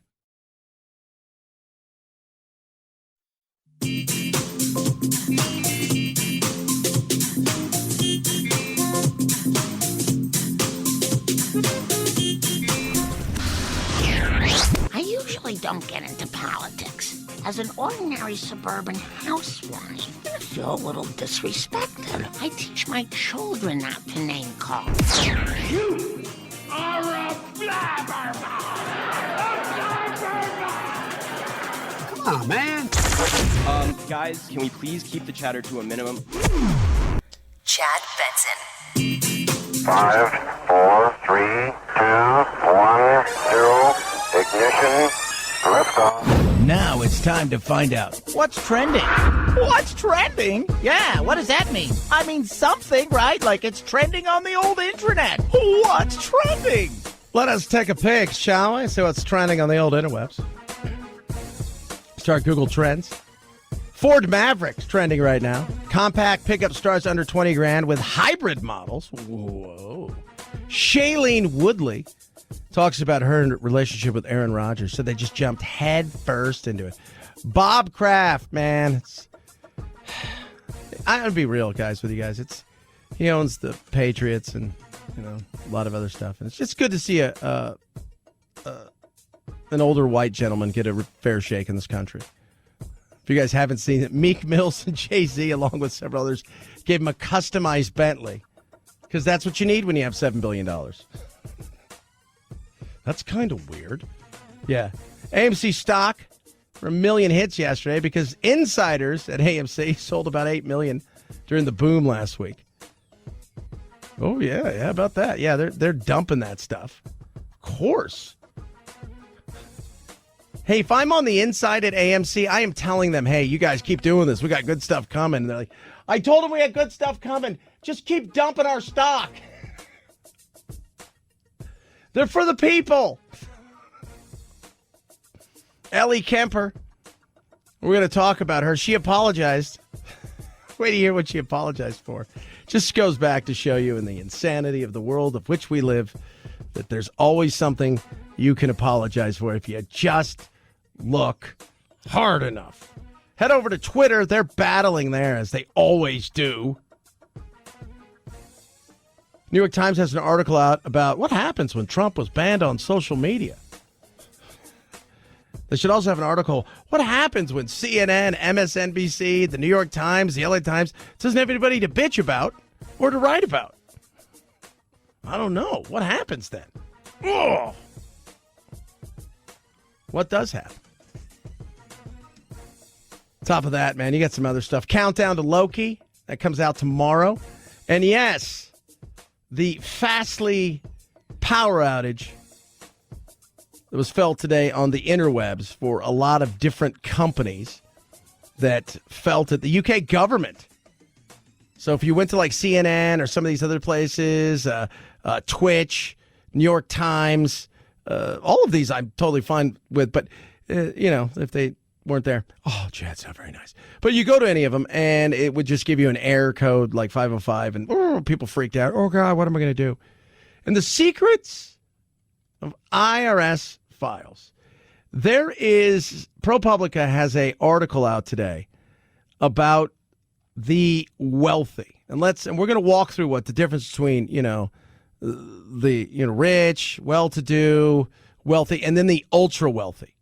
I usually don't get into politics. as an ordinary suburban housewife, I feel a little disrespected. I teach my children not to name call. You are a blabbermouth! Come on, man. Guys, can we please keep the chatter to a minimum? Chad Benson. 5, 4, 3, 2, 1, 0, ignition, liftoff. Now it's time to find out what's trending. What's trending? Yeah, what does that mean? I mean something, right? Like it's trending on the old internet. What's trending? Let us take a pic, shall we? See what's trending on the old interwebs. Start Google Trends. Ford Maverick's trending right now. Compact pickup starts under 20 grand with hybrid models. Whoa. Shailene Woodley talks about her relationship with Aaron Rodgers. So they just jumped head first into it. Bob Kraft, man. I'm going to be real, guys, with you guys. He owns the Patriots and, a lot of other stuff. And it's just good to see an older white gentleman get a fair shake in this country. If you guys haven't seen it, Meek Mills and Jay-Z, along with several others, gave him a customized Bentley. Because that's what you need when you have $7 billion. That's kind of weird. Yeah. AMC stock for 1 million hits yesterday because insiders at AMC sold about 8 million during the boom last week. Oh, yeah. Yeah, about that. Yeah, they're dumping that stuff. Of course. Hey, if I'm on the inside at AMC, I am telling them, hey, you guys keep doing this. We got good stuff coming. And they're like, I told them we had good stuff coming. Just keep dumping our stock. They're for the people. Ellie Kemper. We're going to talk about her. She apologized. Wait to hear what she apologized for. Just goes back to show you in the insanity of the world of which we live that there's always something you can apologize for if you just look hard enough. Head over to Twitter. They're battling there, as they always do. New York Times has an article out about what happens when Trump was banned on social media. They should also have an article, what happens when CNN, MSNBC, the New York Times, the LA Times doesn't have anybody to bitch about or to write about. I don't know. What happens then? Oh. What does happen? Top of that, man, you got some other stuff. Countdown to Loki. That comes out tomorrow. And yes, the Fastly power outage that was felt today on the interwebs for a lot of different companies that felt it. The UK government. So if you went to like CNN or some of these other places, Twitch, New York Times, all of these I'm totally fine with. But, if they weren't there, oh, Chad's not very nice. But you go to any of them and it would just give you an error code like 505 and people freaked out. Oh, God, what am I going to do? And the secrets of IRS files. There is, ProPublica has an article out today about the wealthy. And we're going to walk through what the difference between, the rich, well-to-do, wealthy, and then the ultra-wealthy.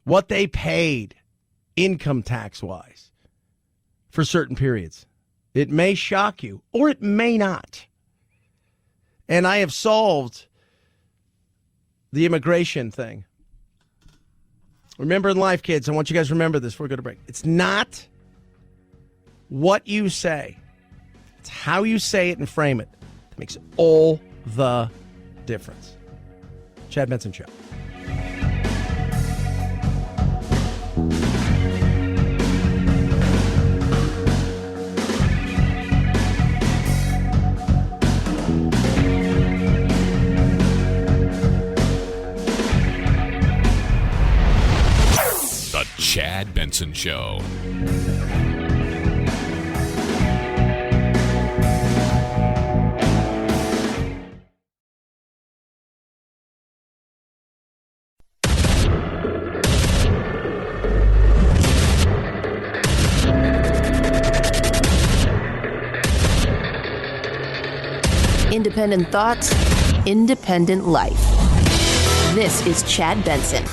What they paid income tax-wise for certain periods. It may shock you, or it may not. And I have solved the immigration thing. Remember in life, kids, I want you guys to remember this before we go to break. It's not what you say. It's how you say it and frame it that makes all the difference. Chad Benson Show. The Chad Benson Show. Independent thoughts, independent life. This is Chad Benson.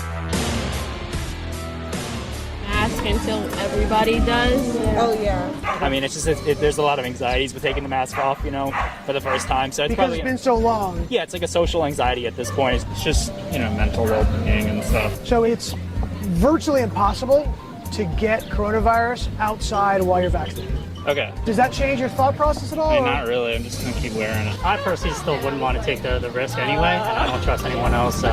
mask until everybody does. Oh, yeah. I mean, it's just there's a lot of anxieties with taking the mask off, for the first time. So it's Because probably, it's been so long. Yeah, it's like a social anxiety at this point. It's just, mental well-being and stuff. So it's virtually impossible to get coronavirus outside while you're vaccinated. Okay. Does that change your thought process at all? or? Not really. I'm just going to keep wearing it. I personally still wouldn't want to take the risk anyway, and I don't trust anyone else.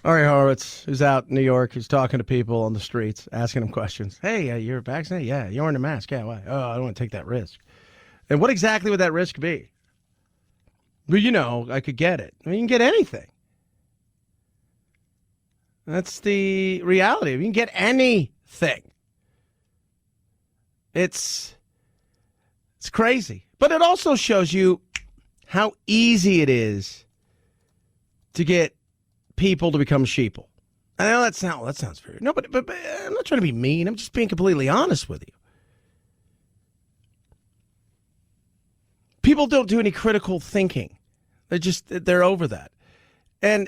Ari Horowitz, who's out in New York, who's talking to people on the streets, asking them questions. Hey, you're vaccinated? Yeah. You're wearing a mask? Yeah. Why? Oh, I don't want to take that risk. And what exactly would that risk be? Well, I could get it. You can get anything. That's the reality. You can get anything. It's crazy. But it also shows you how easy it is to get people to become sheeple. I know that sounds very... No, but I'm not trying to be mean. I'm just being completely honest with you. People don't do any critical thinking. They're over that. And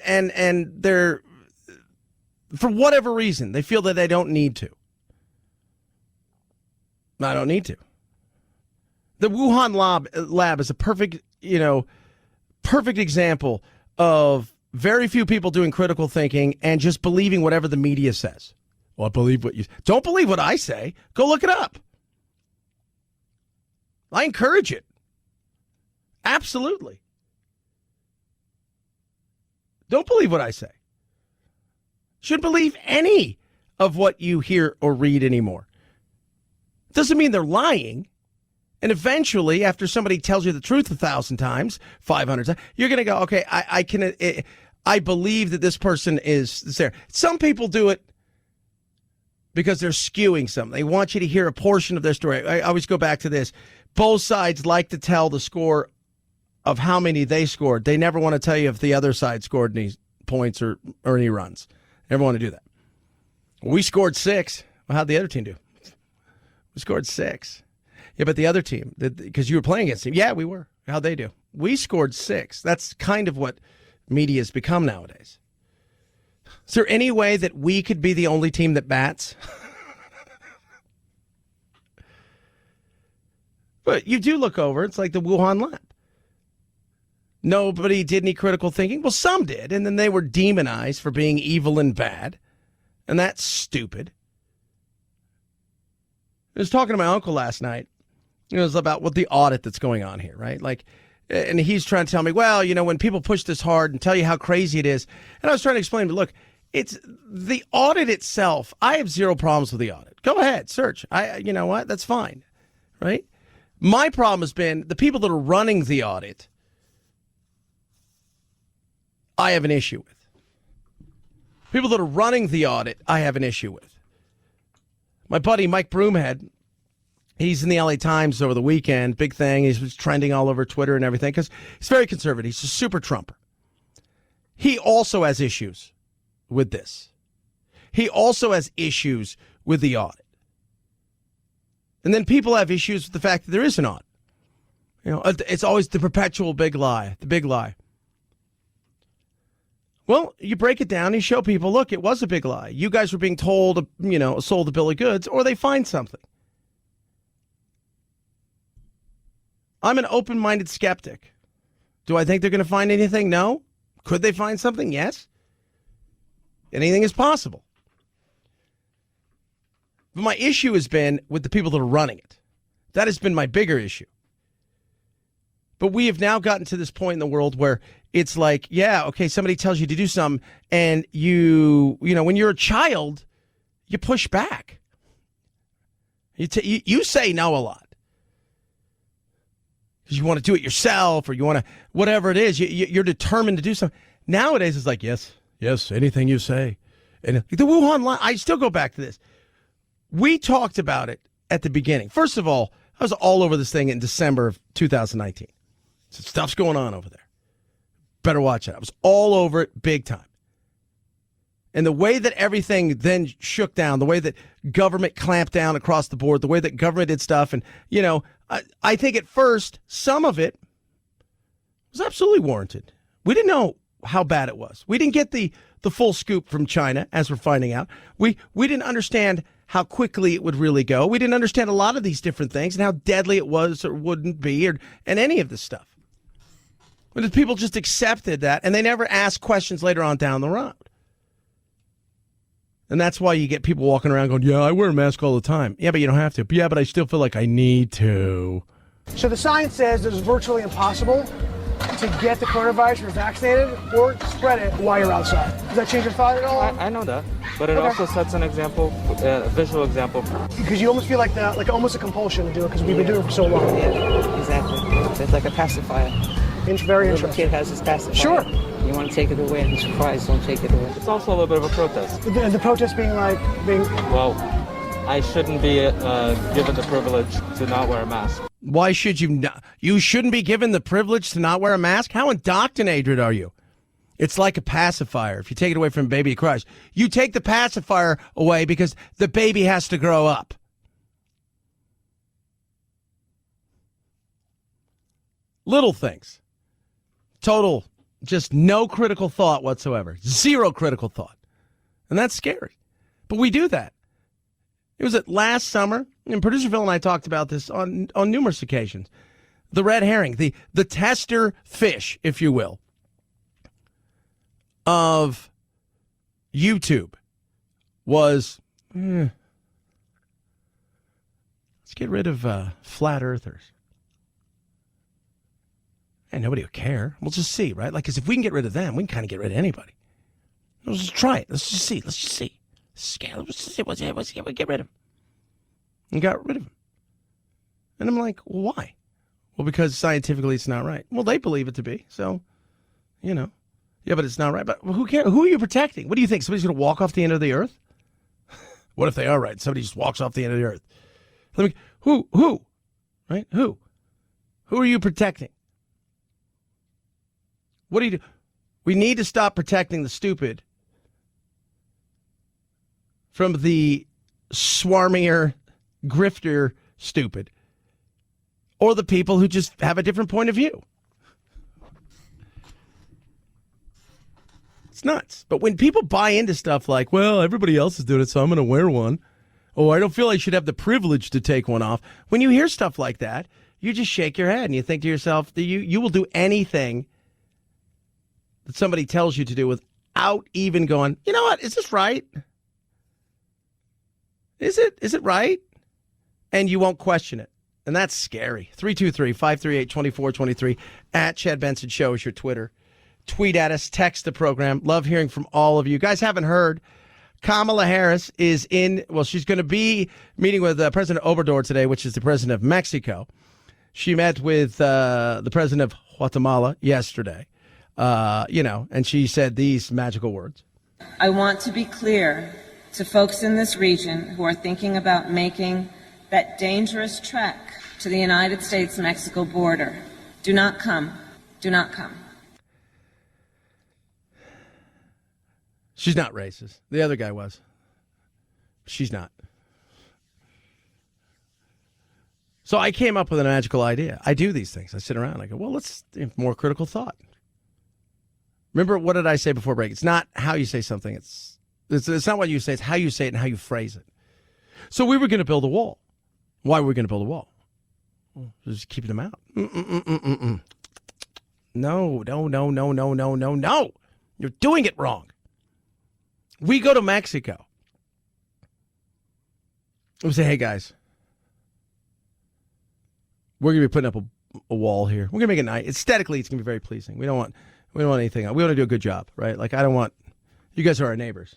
they're... For whatever reason, they feel that they don't need to. I don't need to. The Wuhan lab is a perfect example of very few people doing critical thinking and just believing whatever the media says. Well, don't believe what I say. Go look it up. I encourage it. Absolutely. Don't believe what I say. Shouldn't believe any of what you hear or read anymore. Doesn't mean they're lying. And eventually, after somebody tells you the truth 1,000 times, 500 times, you're going to go, okay, I believe that this person is there. Some people do it because they're skewing something. They want you to hear a portion of their story. I always go back to this. Both sides like to tell the score of how many they scored. They never want to tell you if the other side scored any points or any runs. Never want to do that. We scored 6. Well, how'd the other team do? We scored 6. Yeah, but the other team, because you were playing against them. Yeah, we were. How'd they do? We scored 6. That's kind of what media has become nowadays. Is there any way that we could be the only team that bats? But you do look over. It's like the Wuhan lab. Nobody did any critical thinking. Well, some did, and then they were demonized for being evil and bad. And that's stupid. I was talking to my uncle last night. It was about what the audit that's going on here, right? And he's trying to tell me, well, when people push this hard and tell you how crazy it is. And I was trying to explain to him, look, it's the audit itself. I have zero problems with the audit. Go ahead, search. You know what? That's fine, right? My problem has been the people that are running the audit. I have an issue with. People that are running the audit, I have an issue with. My buddy Mike Broomhead, he's in the LA Times over the weekend, big thing. He was trending all over Twitter and everything because he's very conservative. He's a super Trumper. He also has issues with this. He also has issues with the audit. And then people have issues with the fact that there is an audit. It's always the perpetual big lie, the big lie. Well, you break it down and you show people, look, it was a big lie. You guys were being told, sold a bill of goods, or they find something. I'm an open-minded skeptic. Do I think they're going to find anything? No. Could they find something? Yes. Anything is possible. But my issue has been with the people that are running it. That has been my bigger issue. But we have now gotten to this point in the world where it's like, yeah, okay, somebody tells you to do something, and when you're a child, you push back. You say no a lot. Because you want to do it yourself, or you want to, whatever it is, you're determined to do something. Nowadays, it's like, yes, anything you say. And the Wuhan line, I still go back to this. We talked about it at the beginning. First of all, I was all over this thing in December of 2019. So stuff's going on over there. Better watch it. I was all over it big time. And the way that everything then shook down, the way that government clamped down across the board, the way that government did stuff, and, I think at first, some of it was absolutely warranted. We didn't know how bad it was. We didn't get the full scoop from China, as we're finding out. We didn't understand how quickly it would really go. We didn't understand a lot of these different things and how deadly it was or wouldn't be, and any of this stuff. But people just accepted that, and they never asked questions later on down the road. And that's why you get people walking around going, yeah, I wear a mask all the time. Yeah, but you don't have to. Yeah, but I still feel like I need to. So the science says it is virtually impossible to get the coronavirus if you're vaccinated or spread it while you're outside. Does that change your thought at all? I know that, but it also sets an example, a visual example. Because you almost feel like almost a compulsion to do it because we've been doing it for so long. Yeah, exactly. It's like a pacifier. Very interesting. The kid has his pacifier. Sure. You want to take it away, and he's surprised, don't take it away. It's also a little bit of a protest. The protest being Well, I shouldn't be given the privilege to not wear a mask. Why should you not? You shouldn't be given the privilege to not wear a mask? How indoctrinated are you? It's like a pacifier. If you take it away from a baby, it cries. You take the pacifier away because the baby has to grow up. Little things. Total, just no critical thought whatsoever. Zero critical thought. And that's scary. But we do that. It was last summer, and producer Phil and I talked about this on numerous occasions. The red herring, the tester fish, if you will, of YouTube was, let's get rid of flat earthers. And nobody will care. We'll just see, right? Like, because if we can get rid of them, we can kind of get rid of anybody. Let's just try it. Let's just see. Let's just see. Let's just see. We'll get rid of him. And got rid of him. And I'm like, well, why? Well, because scientifically it's not right. Well, they believe it to be. So, Yeah, but it's not right. But who cares? Who are you protecting? What do you think? Somebody's going to walk off the end of the earth? What if they are right? Somebody just walks off the end of the earth. Who? Right? Who? Who are you protecting? What do you do? We need to stop protecting the stupid from the swarmier, grifter stupid, or the people who just have a different point of view. It's nuts. But when people buy into stuff like, well, everybody else is doing it, so I'm going to wear one. Oh, I don't feel I should have the privilege to take one off. When you hear stuff like that, you just shake your head and you think to yourself that you will do anything that somebody tells you to do without even going, you know what, is this right? Is it right? And you won't question it. And that's scary. 323-538-2423 at Chad Benson Show is your Twitter. Tweet at us, text the program. Love hearing from all of you. Guys haven't heard, Kamala Harris is she's going to be meeting with President Obrador today, which is the president of Mexico. She met with the president of Guatemala yesterday. And she said these magical words. I want to be clear to folks in this region who are thinking about making that dangerous trek to the United States-Mexico border. Do not come. Do not come. She's not racist. The other guy was. She's not. So I came up with a magical idea. I do these things. I sit around. I go, well, let's more critical thought. Remember, what did I say before break? It's not how you say something. It's not what you say. It's how you say it and how you phrase it. So we were going to build a wall. Why were we going to build a wall? Just keeping them out. No. You're doing it wrong. We go to Mexico. We say, hey, guys, we're going to be putting up a wall here. We're going to make it nice. Aesthetically, it's going to be very pleasing. We don't want anything else. We want to do a good job, right? Like, you guys are our neighbors.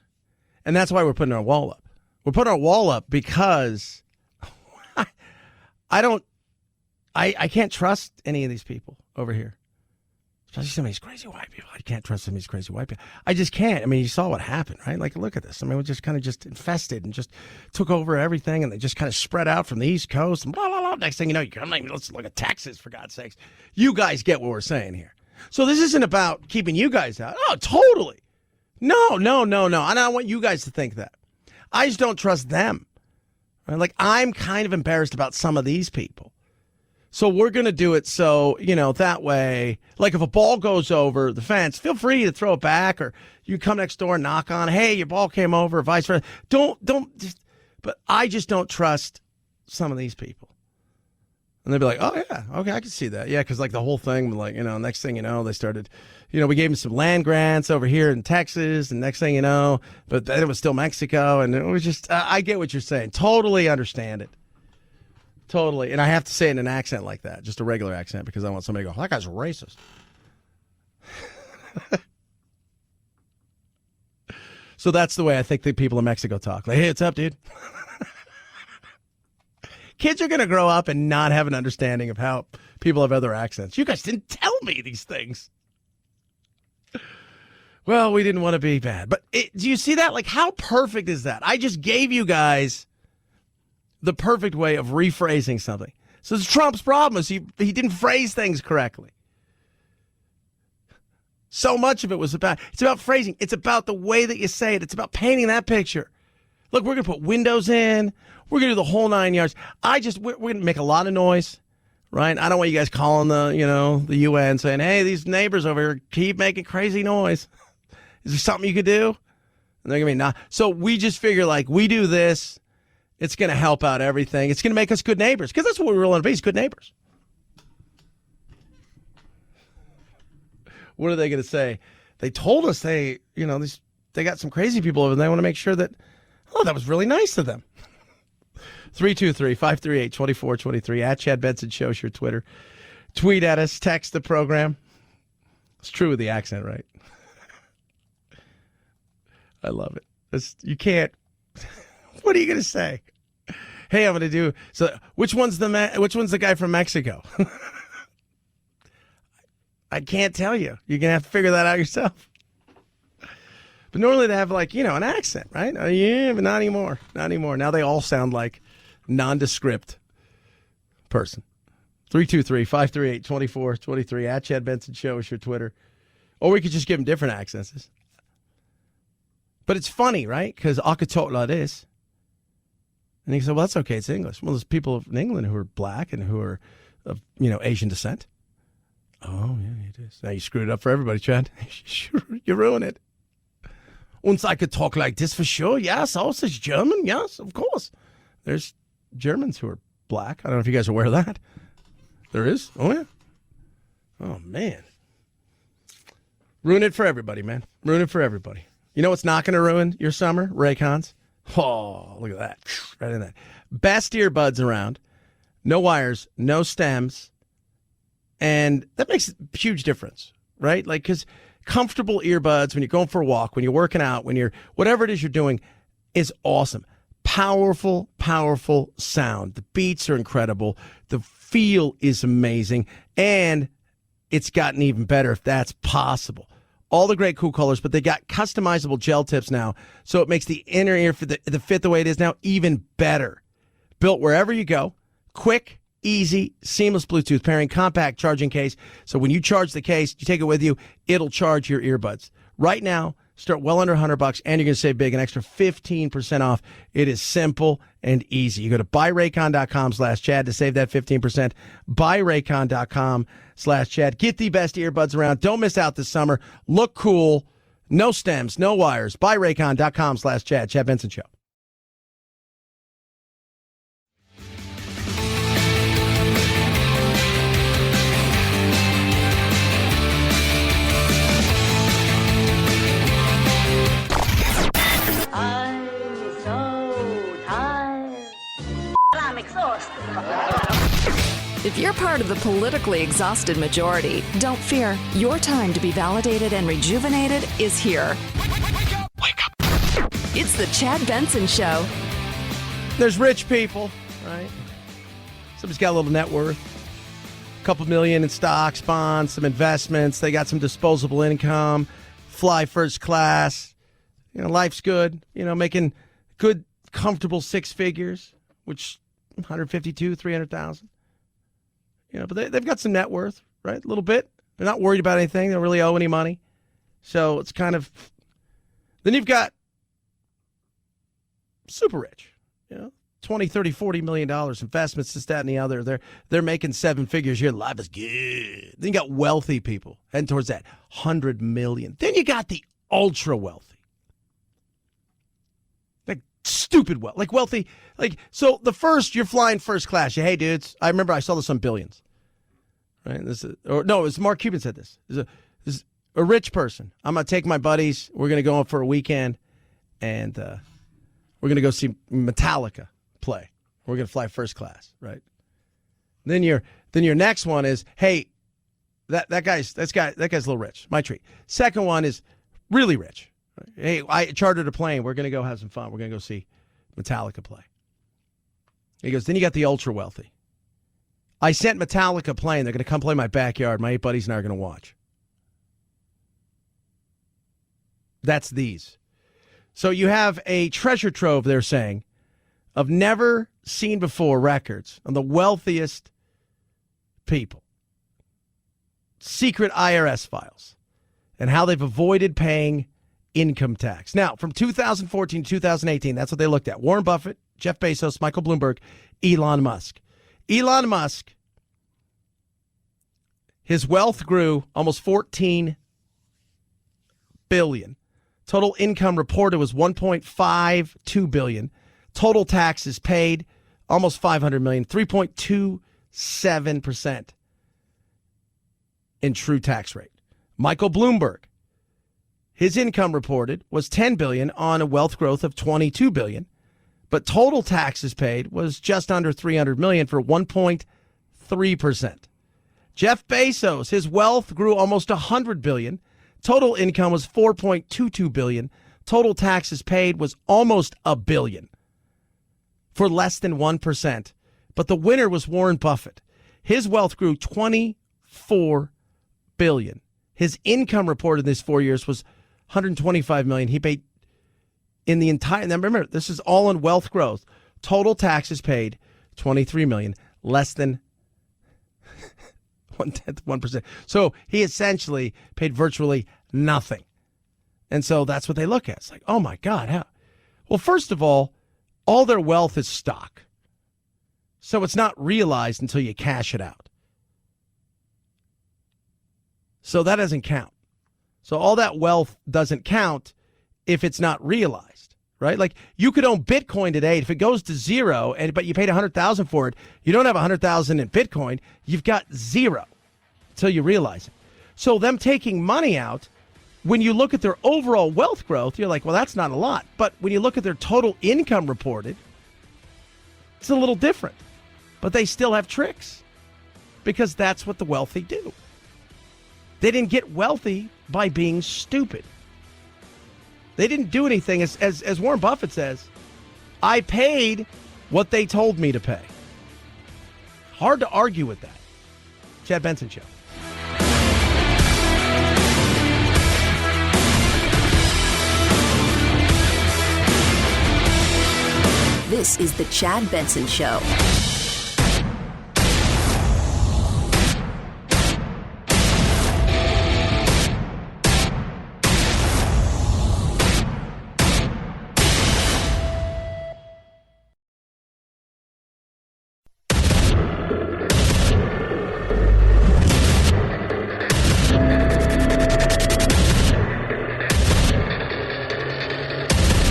And that's why we're putting our wall up. We're putting our wall up because I can't trust any of these people over here. Especially some of these crazy white people. I can't trust some of these crazy white people. I just can't. I mean, you saw what happened, right? Like, look at this. I mean, we just kind of just infested and just took over everything, and they just kind of spread out from the East Coast and blah, blah, blah. Next thing you know, let's look at Texas, for God's sakes. You guys get what we're saying here. So this isn't about keeping you guys out. Oh, totally. No. And I don't want you guys to think that. I just don't trust them. Right? Like, I'm kind of embarrassed about some of these people. So we're going to do it so, that way, like if a ball goes over the fence, feel free to throw it back, or you come next door and knock on, hey, your ball came over, or vice versa. But I just don't trust some of these people. And they'd be like, oh, yeah, okay, I can see that. Yeah, because like the whole thing, like, next thing you know, they started, we gave them some land grants over here in Texas, and next thing you know, but then it was still Mexico, and it was just, I get what you're saying. Totally understand it. Totally. And I have to say it in an accent like that, just a regular accent, because I want somebody to go, that guy's racist. So that's the way I think the people in Mexico talk. Like, hey, what's up, dude? Kids are going to grow up and not have an understanding of how people have other accents. You guys didn't tell me these things. Well, we didn't want to be bad. But do you see that? Like, how perfect is that? I just gave you guys the perfect way of rephrasing something. So it's Trump's problem is he didn't phrase things correctly. So much of it was it's about phrasing. It's about the way that you say it. It's about painting that picture. Look, we're going to put windows in. We're going to do the whole 9 yards. We're going to make a lot of noise, right? I don't want you guys calling the UN saying, hey, these neighbors over here keep making crazy noise. Is there something you could do? And they're going to be not. So we just figure, like, we do this, it's going to help out everything. It's going to make us good neighbors, because that's what we really want to be, is good neighbors. What are they going to say? They told us they got some crazy people over there. They want to make sure that, that was really nice of them. 323-538-2423 at Chad Benson Show is your Twitter. Tweet at us, text the program. It's true with the accent, right? I love it. You can't. What are you going to say? Hey, I'm going to do. So, which one's the guy from Mexico? I can't tell you. You're going to have to figure that out yourself. But normally they have, like, an accent, right? Yeah, but not anymore. Not anymore. Now they all sound like nondescript person. 323-538-2423 at Chad Benson Show is your Twitter. Or we could just give them different accents. But it's funny, right? Because I could talk like this. And he said, well, that's okay. It's English. Well, there's people in England who are black and who are of, Asian descent. Oh, yeah, it is. Now you screwed it up for everybody, Chad. You ruined it. Und I could talk like this for sure. Yes, also German. Yes, of course. There's Germans who are black. I don't know if you guys are aware of that. There is? Oh, yeah. Oh, man. Ruin it for everybody, man. Ruin it for everybody. You know what's not going to ruin your summer? Raycons. Oh, look at that. Right in that. Best earbuds around. No wires, no stems. And that makes a huge difference, right? Like, because comfortable earbuds when you're going for a walk, when you're working out, when you're, whatever it is you're doing, is awesome. Powerful, powerful sound. The beats are incredible. The feel is amazing. And it's gotten even better if that's possible. All the great cool colors, but they got customizable gel tips now, so it makes the inner ear fit the fit the way it is now even better. Built wherever you go. Quick, easy, seamless Bluetooth pairing, compact charging case. So when you charge the case, you take it with you, it'll charge your earbuds. Right now, start well under $100, and you're going to save big, an extra 15% off. It is simple and easy. You go to buyraycon.com/Chad to save that 15%. Buyraycon.com/Chad. Get the best earbuds around. Don't miss out this summer. Look cool. No stems, no wires. Buyraycon.com/Chad. Chad Benson Show. If you're part of the politically exhausted majority, don't fear. Your time to be validated and rejuvenated is here. Wake up. It's the Chad Benson Show. There's rich people, right? Somebody's got a little net worth. A couple million in stocks, bonds, some investments. They got some disposable income, fly first class. Life's good. Making good, comfortable six figures, which 152, 300,000. But they've got some net worth, right? A little bit. They're not worried about anything. They don't really owe any money. So it's kind of... Then you've got super rich, $20, $30, $40 million, investments, this, that, and the other. They're making seven figures here. Life is good. Then you got wealthy people heading towards that $100 million. Then you got the ultra wealthy. Like stupid wealth. Like wealthy. Like, so the first, you're flying first class. Hey, dudes, I remember I saw this on Billions. Right? It was Mark Cuban said this. This is a rich person. I'm going to take my buddies. We're going to go on for a weekend, and we're going to go see Metallica play. We're going to fly first class, right? Then your next one is, hey, that guy's a little rich. My treat. Second one is really rich. Hey, I chartered a plane. We're going to go have some fun. We're going to go see Metallica play. He goes, then you got the ultra wealthy. I sent Metallica playing. They're going to come play my backyard. My 8 buddies and I are going to watch. That's these. So you have a treasure trove, they're saying, of never seen before records on the wealthiest people. Secret IRS files and how they've avoided paying income tax. Now, from 2014 to 2018, that's what they looked at. Warren Buffett, Jeff Bezos, Michael Bloomberg, Elon Musk. Elon Musk, his wealth grew almost $14 billion. Total income reported was $1.52 billion. Total taxes paid almost $500 million, 3.27% in true tax rate. Michael Bloomberg, his income reported was $10 billion on a wealth growth of $22 billion. But total taxes paid was just under $300 million for 1.3%. Jeff Bezos, his wealth grew almost $100 billion. Total income was $4.22 billion. Total taxes paid was almost $1 billion for less than 1%. But the winner was Warren Buffett. His wealth grew $24 billion. His income reported in this 4 years was $125 million. He paid in the entire, now remember, this is all in wealth growth. Total taxes paid, $23 million, less than 1%. So he essentially paid virtually nothing. And so that's what they look at. It's like, oh my God, how? Well, first of all their wealth is stock. So it's not realized until you cash it out. So that doesn't count. So all that wealth doesn't count if it's not realized, right? Like you could own Bitcoin today. If it goes to zero, but you paid $100,000 for it, you don't have $100,000 in Bitcoin. You've got zero until you realize it. So them taking money out, when you look at their overall wealth growth, you're like, well, that's not a lot. But when you look at their total income reported, it's a little different. But they still have tricks because that's what the wealthy do. They didn't get wealthy by being stupid. They didn't do anything. As Warren Buffett says, I paid what they told me to pay. Hard to argue with that. Chad Benson Show. This is the Chad Benson Show.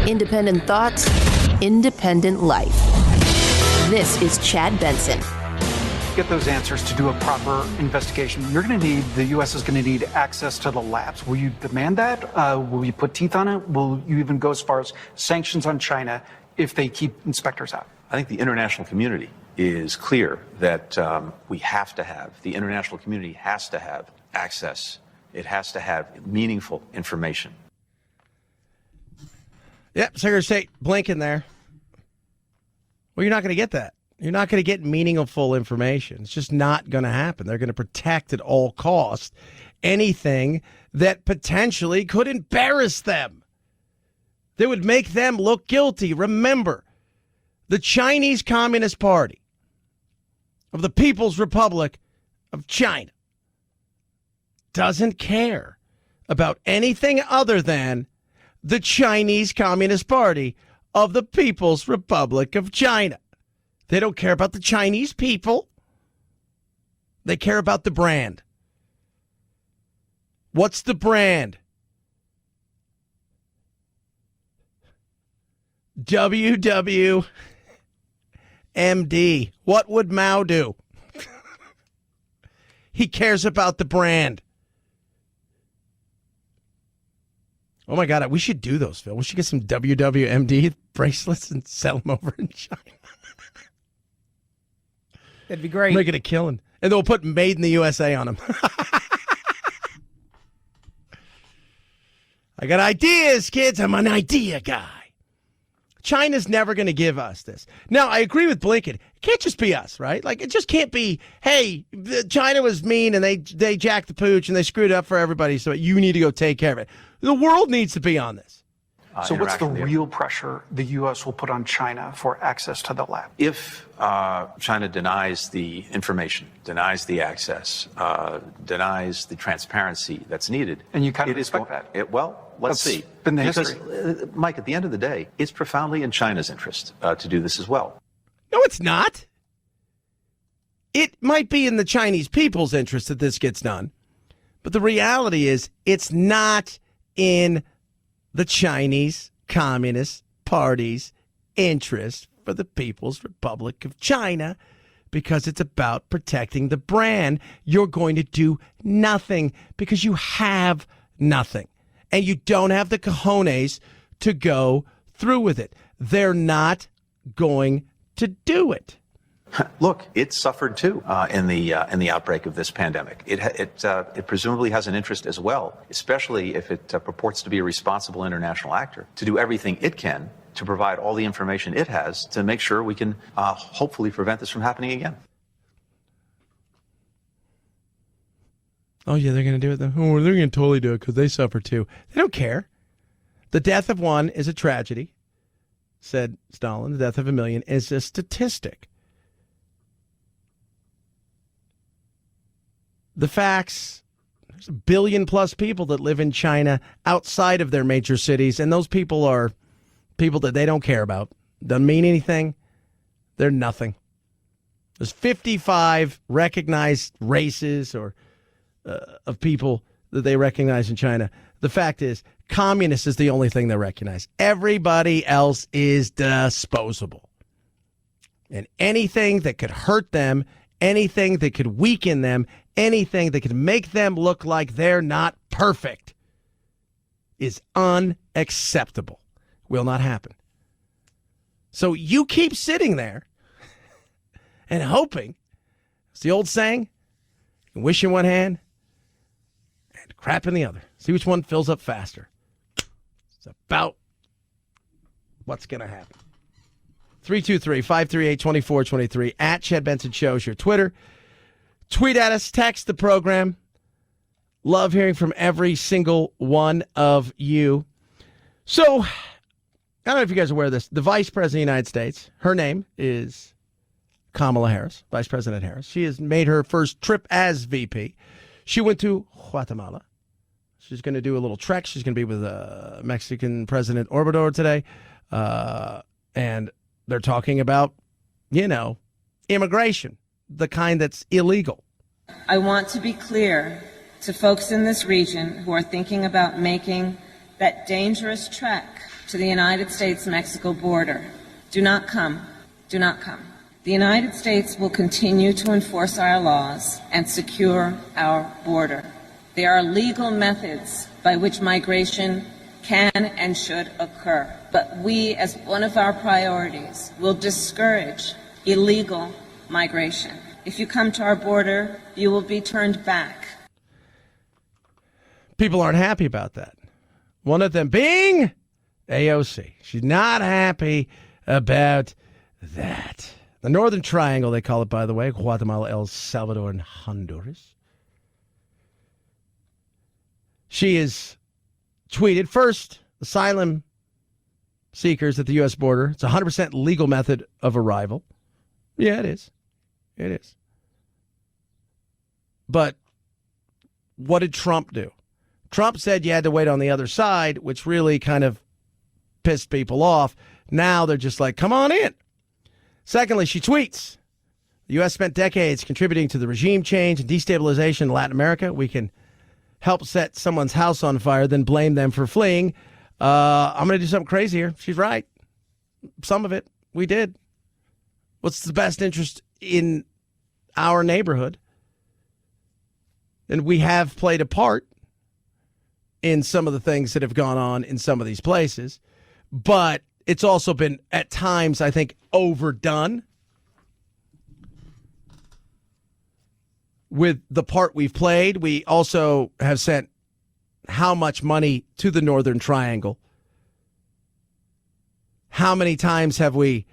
Independent thoughts, independent life. This is Chad Benson. Get those answers to do a proper investigation. The U.S. is going to need access to the labs. Will you demand that? Will you put teeth on it? Will you even go as far as sanctions on China if they keep inspectors out? I think the international community is clear that the international community has to have access. It has to have meaningful information. Yep, Secretary of State Blinken there. Well, you're not going to get that. You're not going to get meaningful information. It's just not going to happen. They're going to protect at all costs anything that potentially could embarrass them, that would make them look guilty. Remember, the Chinese Communist Party of the People's Republic of China doesn't care about anything other than the Chinese Communist Party of the People's Republic of China. They don't care about the Chinese people. They care about the brand. What's the brand? WWMD. What would Mao do? He cares about the brand. Oh, my God. We should do those, Phil. We should get some WWMD bracelets and sell them over in China. That'd be great. Making a killing. And they'll put Made in the USA on them. I got ideas, kids. I'm an idea guy. China's never going to give us this. Now, I agree with Blinken. It can't just be us, right? Like, it just can't be, hey, China was mean and they jacked the pooch and they screwed up for everybody, so you need to go take care of it. The world needs to be on this. So what's the real pressure the U.S. will put on China for access to the lab? If China denies the information, denies the access, denies the transparency that's needed. And you kind of expect that. Let's see. Been the because, history. Mike, at the end of the day, it's profoundly in China's interest to do this as well. No, it's not. It might be in the Chinese people's interest that this gets done. But the reality is it's not in the Chinese Communist Party's interest for the People's Republic of China, because it's about protecting the brand. You're going to do nothing because you have nothing. And you don't have the cojones to go through with it. They're not going to do it. Look, it suffered too in the outbreak of this pandemic. It presumably has an interest as well, especially if it purports to be a responsible international actor, to do everything it can to provide all the information it has to make sure we can hopefully prevent this from happening again. Oh, yeah, they're going to do it. Oh, they're going to totally do it because they suffer too. They don't care. The death of one is a tragedy, said Stalin. The death of a million is a statistic. The facts, there's 1 billion plus people that live in China outside of their major cities, and those people are people that they don't care about. Doesn't mean anything. They're nothing. There's 55 recognized races or of people that they recognize in China. The fact is, communist is the only thing they recognize. Everybody else is disposable. And anything that could hurt them, anything that could weaken them, anything that could make them look like they're not perfect is unacceptable. Will not happen. So you keep sitting there and hoping. It's the old saying, wish in one hand and crap in the other. See which one fills up faster. It's about what's going to happen. 323-538-2423 at Chad Benson Show is your Twitter. Tweet at us, text the program. Love hearing from every single one of you. So, I don't know if you guys are aware of this. The Vice President of the United States, her name is Kamala Harris, Vice President Harris. She has made her first trip as VP. She went to Guatemala. She's going to do a little trek. She's going to be with Mexican President Obrador today. And they're talking about, immigration, the kind that's illegal. I want to be clear to folks in this region who are thinking about making that dangerous trek to the United States-Mexico border. Do not come. Do not come. The United States will continue to enforce our laws and secure our border. There are legal methods by which migration can and should occur. But we, as one of our priorities, will discourage illegal migration. If you come to our border, you will be turned back. People aren't happy about that. One of them being AOC. She's not happy about that. The Northern Triangle, they call it, by the way, Guatemala, El Salvador, and Honduras. She is tweeted, first, asylum seekers at the U.S. border. It's a 100% legal method of arrival. Yeah, it is. It is. But what did Trump do? Trump said you had to wait on the other side, which really kind of pissed people off. Now they're just like, come on in. Secondly, she tweets, the U.S. spent decades contributing to the regime change and destabilization in Latin America. We can help set someone's house on fire, then blame them for fleeing. I'm going to do something crazy here. She's right. Some of it we did. What's the best interest in our neighborhood? And we have played a part in some of the things that have gone on in some of these places. But it's also been, at times, I think, overdone with the part we've played. We also have sent how much money to the Northern Triangle? How many times have we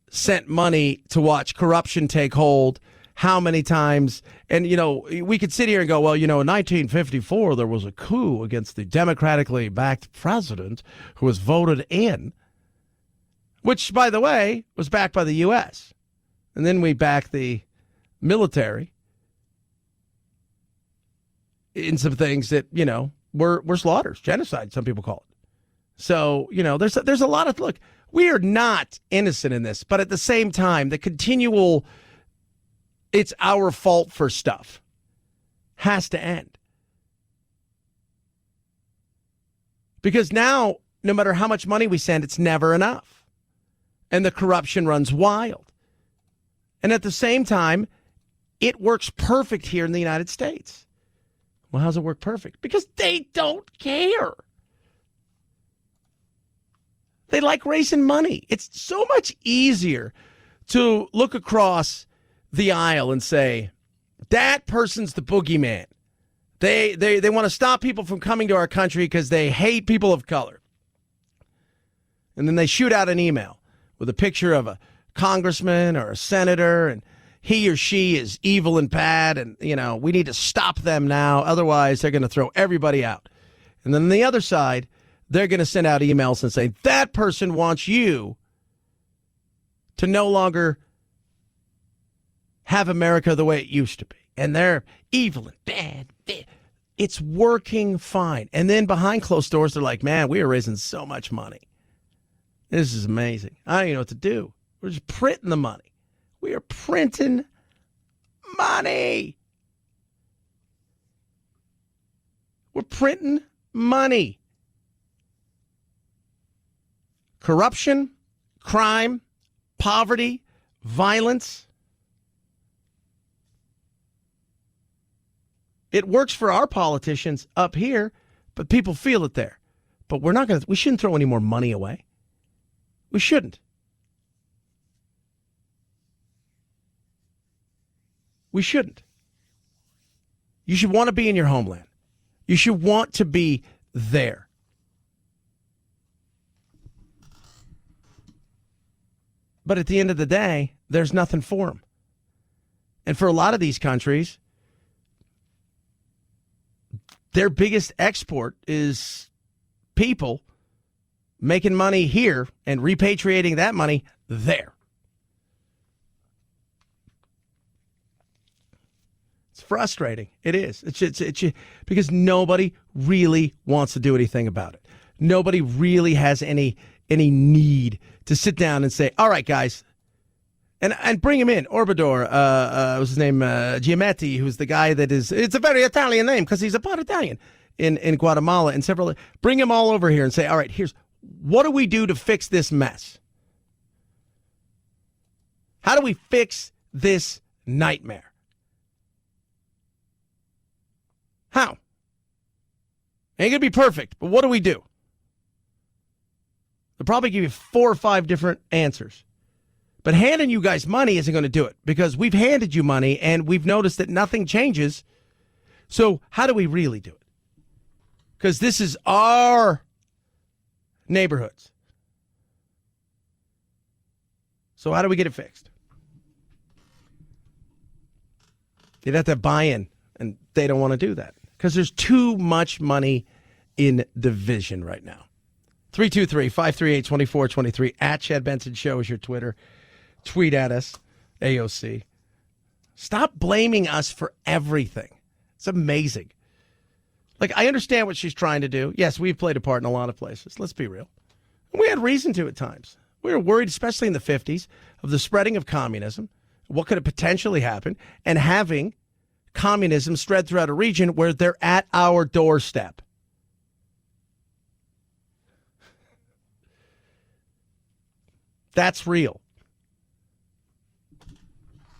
sent money to watch corruption take hold? How many times? And, you know, we could sit here and go, well, you know, in 1954, there was a coup against the democratically backed president who was voted in, which, by the way, was backed by the U.S. And then we backed the military in some things that, you know, were slaughters, genocide, some people call it. So, you know, there's a lot of, look, we are not innocent in this, but at the same time, the continual, it's our fault for stuff has to end. Because now, no matter how much money we send, it's never enough. And the corruption runs wild. And at the same time, it works perfect here in the United States. Well, how's it work perfect? Because they don't care. They like raising money. It's so much easier to look across the aisle and say, that person's the boogeyman. They want to stop people from coming to our country because they hate people of color. And then they shoot out an email with a picture of a congressman or a senator, and he or she is evil and bad, and, you know, we need to stop them now. Otherwise, they're going to throw everybody out. And then on the other side, they're going to send out emails and say, that person wants you to no longer have America the way it used to be. And they're evil and bad. It's working fine. And then behind closed doors, they're like, man, we are raising so much money. This is amazing. I don't even know what to do. We're just printing the money. We are printing money. We're printing money. Corruption, crime, poverty, violence. It works for our politicians up here, but people feel it there. But we shouldn't throw any more money away. We shouldn't. We shouldn't. You should want to be in your homeland. You should want to be there. But at the end of the day, there's nothing for them. And for a lot of these countries, their biggest export is people making money here and repatriating that money there. It's frustrating. It is. It's because nobody really wants to do anything about it. Nobody really has any need to sit down and say, all right, guys, and bring him in. Orbador, what's his name? Giametti, who's the guy that is, it's a very Italian name because he's a part Italian in Guatemala and several. Bring him all over here and say, all right, what do we do to fix this mess? How do we fix this nightmare? How? Ain't gonna be perfect, but what do we do? They'll probably give you 4 or 5 different answers. But handing you guys money isn't going to do it because we've handed you money and we've noticed that nothing changes. So how do we really do it? Because this is our neighborhoods. So how do we get it fixed? You'd have to buy in, and they don't want to do that because there's too much money in division right now. 323-538-2423 at Chad Benson Show is your Twitter. Tweet at us, AOC. Stop blaming us for everything. It's amazing. Like, I understand what she's trying to do. Yes, we've played a part in a lot of places. Let's be real. We had reason to at times. We were worried, especially in the 50s, of the spreading of communism. What could have potentially happened? And having communism spread throughout a region where they're at our doorstep. That's real.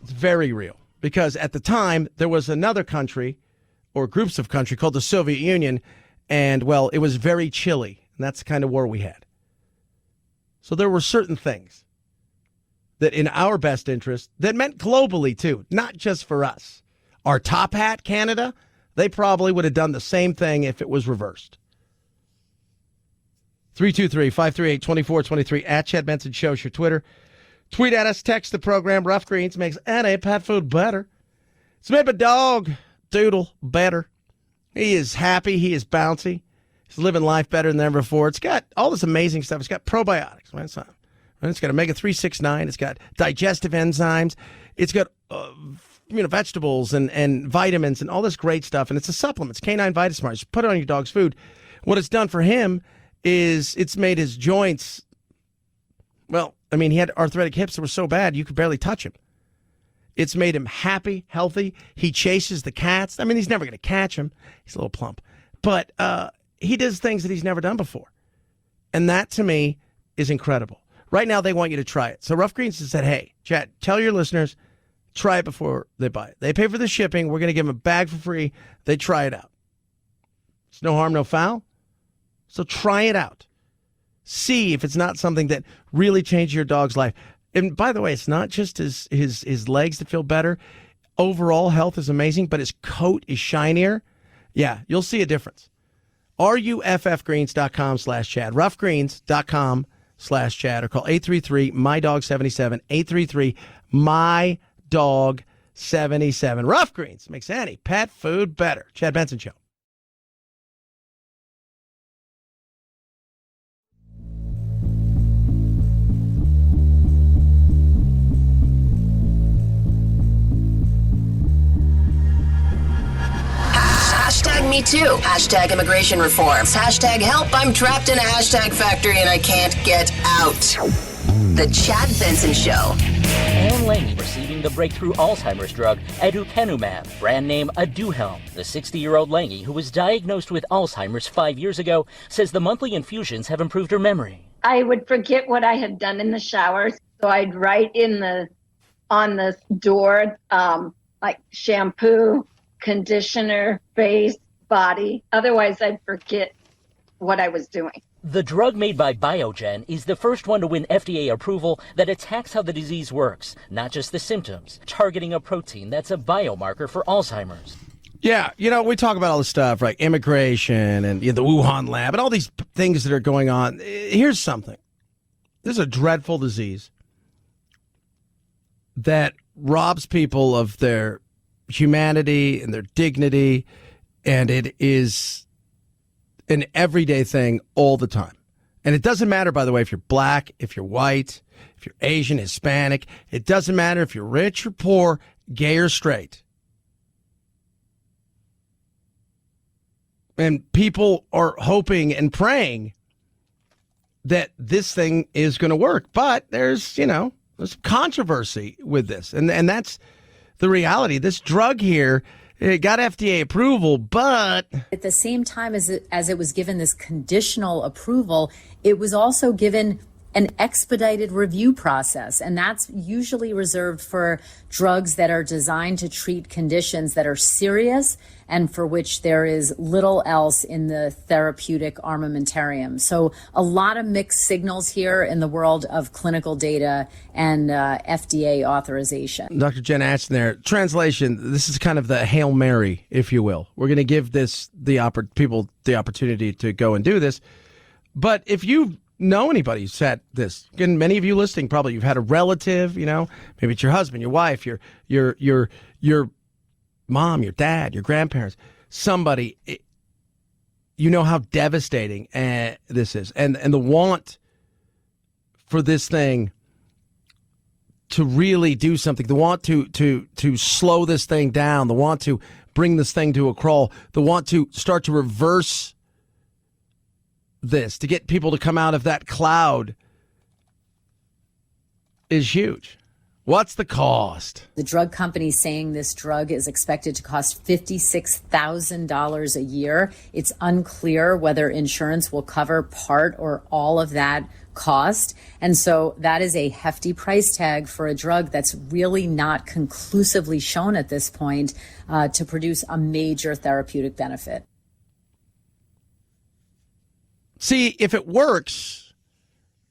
It's very real. Because at the time, there was another country or groups of country called the Soviet Union. And, well, it was very chilly. And that's the kind of war we had. So there were certain things that in our best interest that meant globally, too, not just for us. Our top hat, Canada, they probably would have done the same thing if it was reversed. 323-538-2423 at Chad Benson Show is your Twitter. Tweet at us, text the program. Rough Greens makes any pet food better. It's made my dog, Doodle, better. He is happy. He is bouncy. He's living life better than ever before. It's got all this amazing stuff. It's got probiotics. Right? It's got omega-369. It's got digestive enzymes. It's got vegetables and vitamins and all this great stuff. And it's a supplement. It's Canine Vitasmart. Just put it on your dog's food. What it's done for him is it's made his joints, well, I mean, he had arthritic hips that were so bad you could barely touch him. It's made him happy, healthy. He chases the cats. I mean, he's never going to catch him. He's a little plump. But he does things that he's never done before. And that, to me, is incredible. Right now, they want you to try it. So Rough Greens has said, hey, Chad, tell your listeners, try it before they buy it. They pay for the shipping. We're going to give them a bag for free. They try it out. It's no harm, no foul. So try it out. See if it's not something that really changed your dog's life. And by the way, it's not just his legs that feel better. Overall health is amazing, but his coat is shinier. Yeah, you'll see a difference. RUFFgreens.com/Chad. Roughgreens.com/Chad or call 833-MY-DOG-77. 833-MY-DOG-77. Rough Greens makes any pet food better. Chad Benson Show. Hashtag me too. Hashtag immigration reforms. Hashtag help. I'm trapped in a hashtag factory and I can't get out. The Chad Benson Show. Anne Lange receiving the breakthrough Alzheimer's drug aducanumab, brand name Aduhelm. The 60-year-old Lange, who was diagnosed with Alzheimer's 5 years ago, says the monthly infusions have improved her memory. I would forget what I had done in the shower, so I'd write on the door like shampoo, conditioner, face, body. Otherwise, I'd forget what I was doing. The drug made by Biogen is the first one to win FDA approval that attacks how the disease works, not just the symptoms, targeting a protein that's a biomarker for Alzheimer's. Yeah, we talk about all this stuff, right? Immigration and the Wuhan lab and all these things that are going on. Here's something. This is a dreadful disease that robs people of their humanity and their dignity, and it is an everyday thing all the time. And it doesn't matter, by the way, if you're black, if you're white, if you're Asian, Hispanic. It doesn't matter if you're rich or poor, gay or straight. And people are hoping and praying that this thing is going to work. But there's controversy with this. And that's the reality. This drug here, it got FDA approval, but at the same time as it was given this conditional approval, it was also given an expedited review process. And that's usually reserved for drugs that are designed to treat conditions that are serious and for which there is little else in the therapeutic armamentarium. So a lot of mixed signals here in the world of clinical data and FDA authorization. Dr. Jen Ashton there. Translation, this is kind of the Hail Mary, if you will. We're going to give people the opportunity to go and do this. But if you know anybody who's had this, again, many of you listening, probably you've had a relative, maybe it's your husband, your wife, your mom, your dad, your grandparents, somebody, how devastating this is. And the want for this thing to really do something, the want to slow this thing down, the want to bring this thing to a crawl, the want to start to reverse this, to get people to come out of that cloud is huge. What's the cost? The drug company saying this drug is expected to cost $56,000 a year. It's unclear whether insurance will cover part or all of that cost. And so that is a hefty price tag for a drug that's really not conclusively shown at this point to produce a major therapeutic benefit. See, if it works,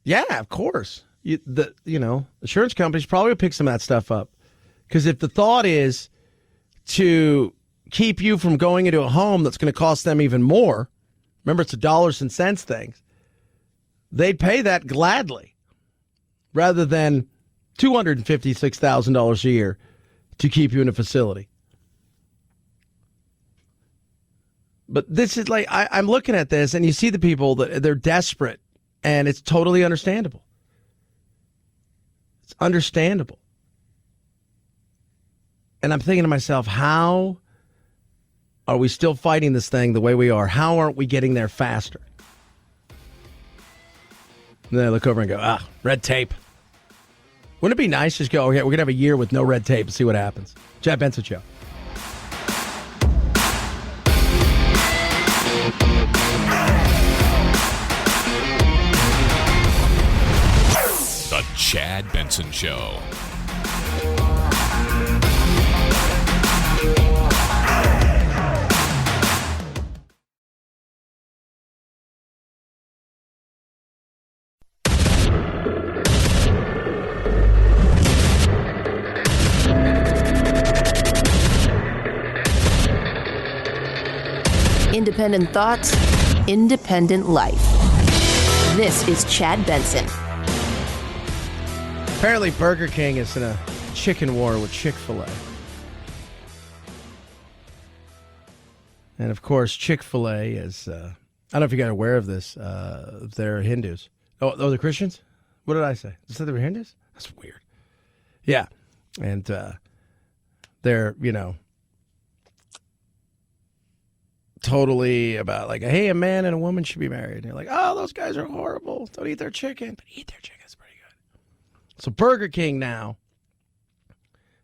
yeah, of course. Insurance companies probably will pick some of that stuff up. Because if the thought is to keep you from going into a home that's going to cost them even more, remember it's a dollars and cents thing, they'd pay that gladly rather than $256,000 a year to keep you in a facility. But this is like, I'm looking at this and you see the people that they're desperate and it's totally understandable. It's understandable. And I'm thinking to myself, how are we still fighting this thing the way we are? How aren't we getting there faster? And then I look over and go, red tape. Wouldn't it be nice to just go, okay, we're going to have a year with no red tape and see what happens? Chad Benson Show. The Chad Benson Show. Independent thoughts, independent life. This is Chad Benson. Apparently Burger King is in a chicken war with Chick-Fil-A. And of course, Chick-Fil-A is, I don't know if you got aware of this, they're Hindus. Oh, they're Christians? What did I say? I said they were Hindus? That's weird. Yeah. And they're, totally about like, hey, a man and a woman should be married. And you're like, oh, those guys are horrible. Don't eat their chicken. But eat their chicken. It's pretty good. So Burger King now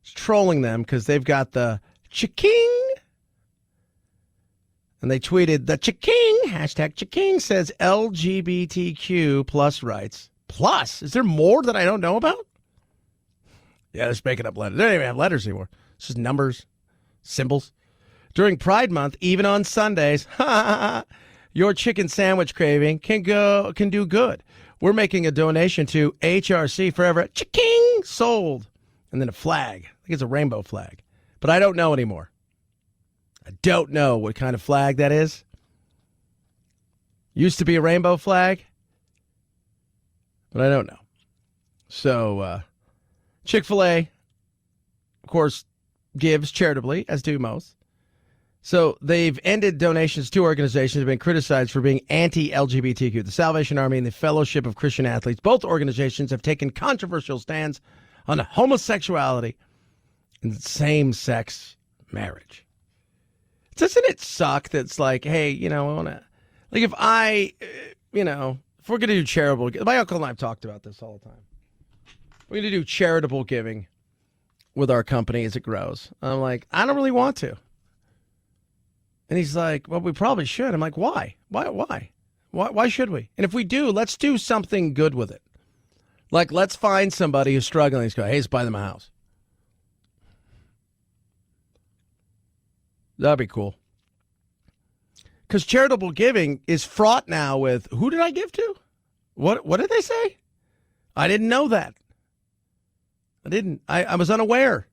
is trolling them because they've got the Chick-King. And they tweeted, the Chick-King, hashtag Chick-King, says LGBTQ plus rights. Plus? Is there more that I don't know about? Yeah, they're just making up letters. They don't even have letters anymore. It's just numbers, symbols. During Pride Month, even on Sundays, your chicken sandwich craving can do good. We're making a donation to HRC Forever. Chick-King sold. And then a flag. I think it's a rainbow flag. But I don't know anymore. I don't know what kind of flag that is. Used to be a rainbow flag. But I don't know. So, Chick-fil-A, of course, gives charitably, as do most. So they've ended donations to organizations that have been criticized for being anti-LGBTQ. The Salvation Army and the Fellowship of Christian Athletes, both organizations have taken controversial stands on homosexuality and same-sex marriage. Doesn't it suck that it's like, hey, I want to, like if we're going to do charitable, my uncle and I have talked about this all the time. We're going to do charitable giving with our company as it grows. I'm like, I don't really want to. And he's like, well, we probably should. I'm like, why? Why should we? And if we do, let's do something good with it. Like, let's find somebody who's struggling. Let's go, hey, let's buy them a house. That'd be cool. Because charitable giving is fraught now with, who did I give to? What did they say? I didn't know that. I was unaware.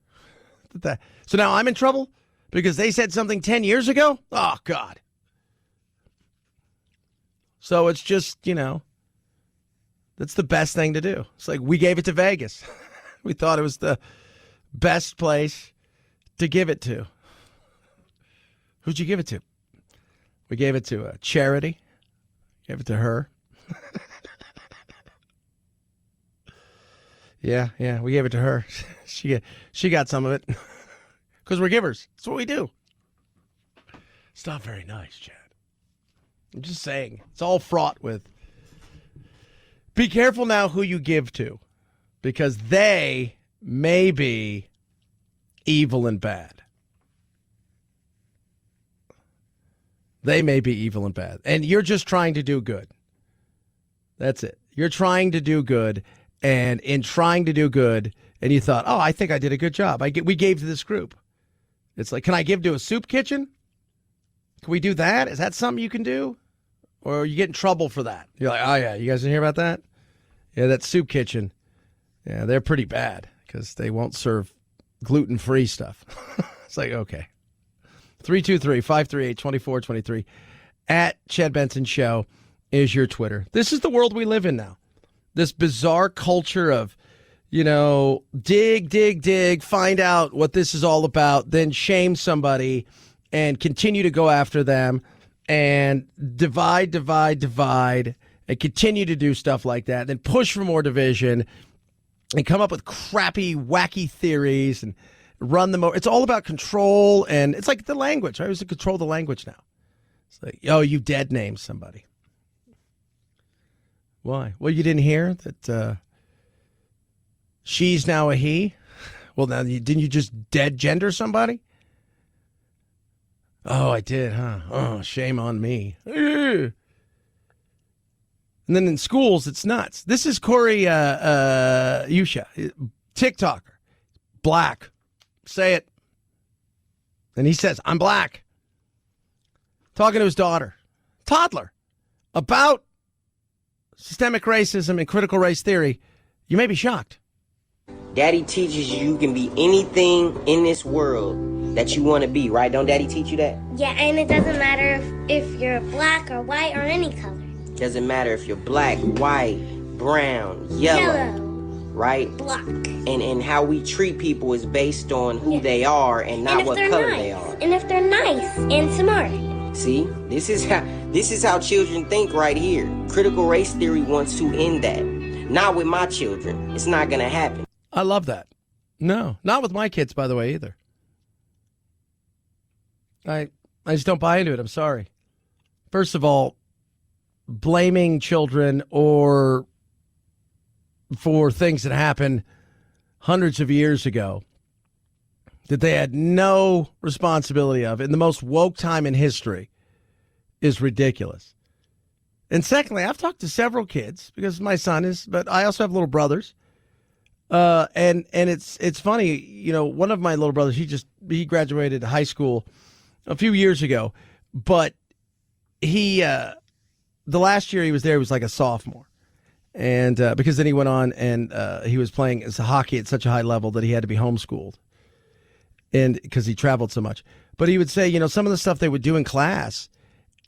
So now I'm in trouble? Because they said something 10 years ago? Oh, God. So it's just, that's the best thing to do. It's like we gave it to Vegas. We thought it was the best place to give it to. Who'd you give it to? We gave it to a charity. Gave it to her. Yeah, we gave it to her. She got some of it. Because we're givers. That's what we do. It's not very nice, Chad. I'm just saying. It's all fraught with. Be careful now who you give to. because they may be evil and bad. They may be evil and bad. And you're just trying to do good. That's it. You're trying to do good. And in trying to do good, and you thought, oh, I think I did a good job. We gave to this group. It's like, can I give to a soup kitchen? Can we do that? Is that something you can do? Or you get in trouble for that? You're like, oh, yeah, you guys didn't hear about that? Yeah, that soup kitchen. Yeah, they're pretty bad because they won't serve gluten-free stuff. It's like, okay. 323-538-2423 at Chad Benson Show is your Twitter. This is the world we live in now. This bizarre culture of, dig, find out what this is all about, then shame somebody and continue to go after them and divide, and continue to do stuff like that, then push for more division and come up with crappy, wacky theories and run them over. It's all about control, and it's like the language. I always control the language now. It's like, oh, you dead named somebody. Why? Well, you didn't hear that she's now a he? Well, now, didn't you just dead gender somebody? Oh, I did, huh? Oh, shame on me. And then in schools, it's nuts. This is Corey Yusha, TikToker, black. Say it. And he says, I'm black. Talking to his daughter, toddler, about systemic racism and critical race theory. You may be shocked. Daddy teaches you can be anything in this world that you want to be, right? Don't Daddy teach you that? Yeah, and it doesn't matter if you're black or white or any color. Doesn't matter if you're black, white, brown, yellow. Right? Black. And how we treat people is based on who they are and not what color they are. And if they're nice and smart. See, this is how children think right here. Critical race theory wants to end that. Not with my children. It's not going to happen. I love that. No, not with my kids, by the way, either. I just don't buy into it. I'm sorry. First of all, blaming children or for things that happened hundreds of years ago that they had no responsibility of in the most woke time in history is ridiculous. And secondly, I've talked to several kids because my son is, but I also have little brothers. And it's funny, one of my little brothers, he graduated high school a few years ago, but the last year he was there, he was like a sophomore. And because then he went on and he was playing as a hockey at such a high level that he had to be homeschooled, and because he traveled so much. But he would say, some of the stuff they would do in class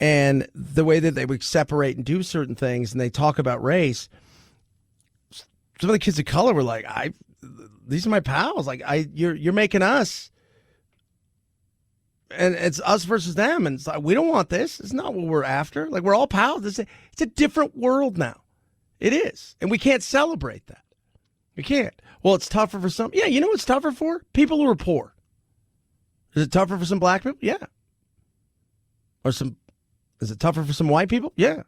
and the way that they would separate and do certain things, and they talk about race. Some of the kids of color were like, these are my pals. Like, you're making us, and it's us versus them. And it's like, we don't want this. It's not what we're after. Like, we're all pals. It's a different world now. It is. And we can't celebrate that. We can't. Well, it's tougher for some. Yeah, you know what's tougher for? People who are poor. Is it tougher for some black people? Yeah. Is it tougher for some white people? Yeah.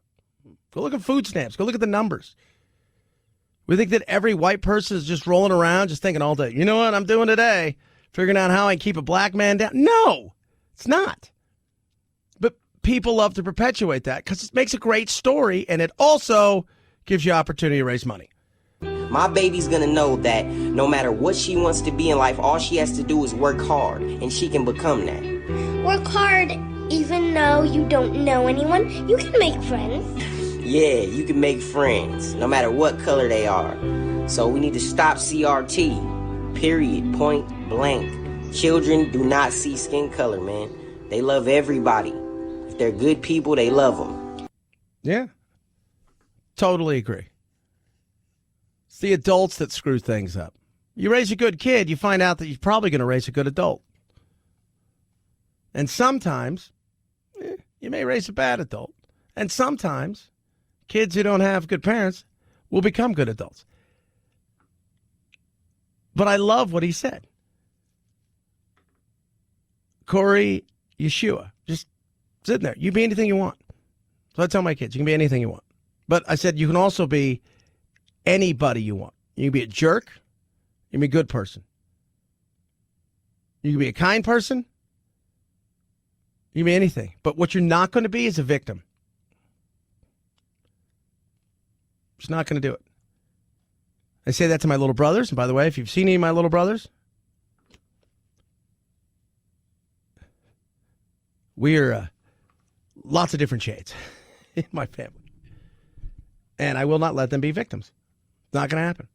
Go look at food stamps. Go look at the numbers. We think that every white person is just rolling around, just thinking all day, you know what I'm doing today? Figuring out how I can keep a black man down. No, it's not. But people love to perpetuate that because it makes a great story, and it also gives you opportunity to raise money. My baby's gonna know that no matter what she wants to be in life, all she has to do is work hard, and she can become that. Work hard, even though you don't know anyone. You can make friends. Yeah, you can make friends, no matter what color they are. So we need to stop CRT, period, point blank. Children do not see skin color, man. They love everybody. If they're good people, they love them. Yeah, totally agree. It's the adults that screw things up. You raise a good kid, you find out that you're probably going to raise a good adult. And sometimes, you may raise a bad adult. And sometimes, kids who don't have good parents will become good adults. But I love what he said. Corey Yeshua, just sitting there. You be anything you want. So I tell my kids, you can be anything you want. But I said, you can also be anybody you want. You can be a jerk. You can be a good person. You can be a kind person. You can be anything. But what you're not going to be is a victim. Just not going to do it. I say that to my little brothers. And by the way, if you've seen any of my little brothers, we're lots of different shades in my family. And I will not let them be victims. It's not going to happen.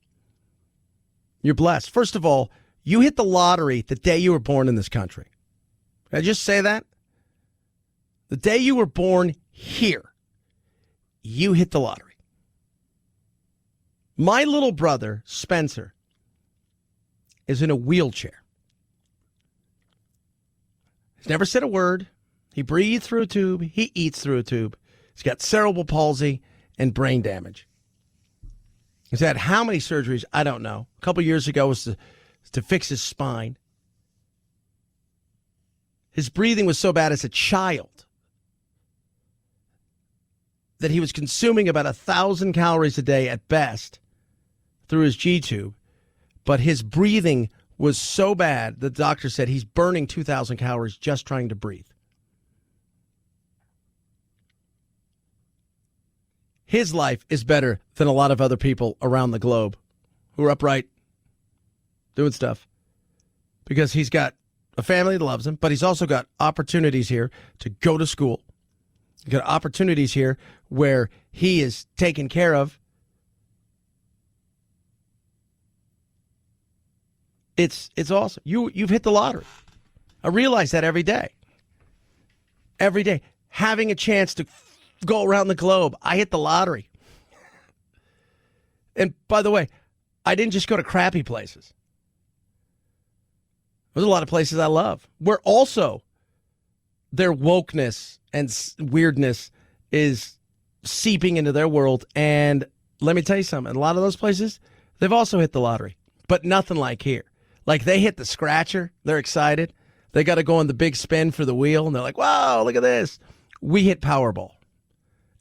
You're blessed. First of all, you hit the lottery the day you were born in this country. Can I just say that? The day you were born here, you hit the lottery. My little brother, Spencer, is in a wheelchair. He's never said a word. He breathes through a tube. He eats through a tube. He's got cerebral palsy and brain damage. He's had how many surgeries? I don't know. A couple years ago was to fix his spine. His breathing was so bad as a child that he was consuming about 1,000 calories a day at best through his G-tube, but his breathing was so bad the doctor said he's burning 2,000 calories just trying to breathe. His life is better than a lot of other people around the globe who are upright, doing stuff, because he's got a family that loves him, but he's also got opportunities here to go to school. He's got opportunities here where he is taken care of. It's awesome. You've hit the lottery. I realize that every day. Every day. Having a chance to go around the globe. I hit the lottery. And by the way, I didn't just go to crappy places. There's a lot of places I love where also their wokeness and weirdness is seeping into their world. And let me tell you something. A lot of those places, they've also hit the lottery, but nothing like here. Like they hit the scratcher. They're excited. They got to go on the big spin for the wheel. And they're like, wow, look at this. We hit Powerball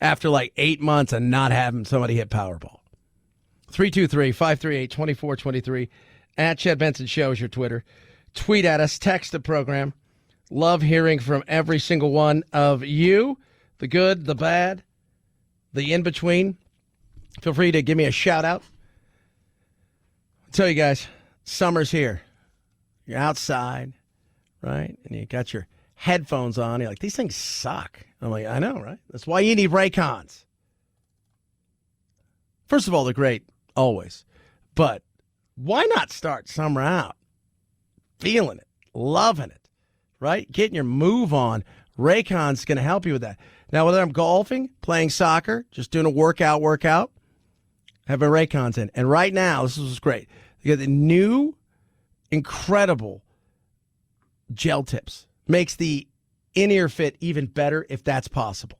after like 8 months of not having somebody hit Powerball. 323-538-2423. At Chad Benson Show is your Twitter. Tweet at us. Text the program. Love hearing from every single one of you. The good, the bad, the in-between. Feel free to give me a shout-out. I'll tell you guys, summer's here. You're outside, right? And you got your headphones on. You're like, these things suck. I'm like, I know, right? That's why you need Raycons. First of all, they're great, always. But why not start summer out? Feeling it, loving it, right? Getting your move on. Raycon's going to help you with that. Now, whether I'm golfing, playing soccer, just doing a workout, having Raycons in. And right now, this is great. You got the new, incredible gel tips. Makes the in-ear fit even better if that's possible.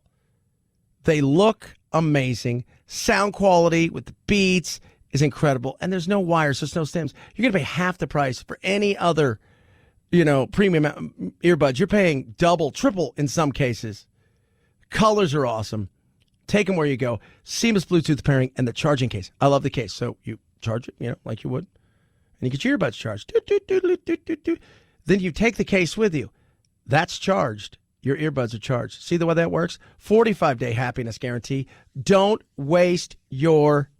They look amazing. Sound quality with the Beats is incredible. And there's no wires, there's no stems. You're going to pay half the price for any other, premium earbuds. You're paying double, triple in some cases. Colors are awesome. Take them where you go. Seamless Bluetooth pairing and the charging case. I love the case. So you charge it, like you would. And you get your earbuds charged. Then you take the case with you. That's charged. Your earbuds are charged. See the way that works? 45-day happiness guarantee. Don't waste your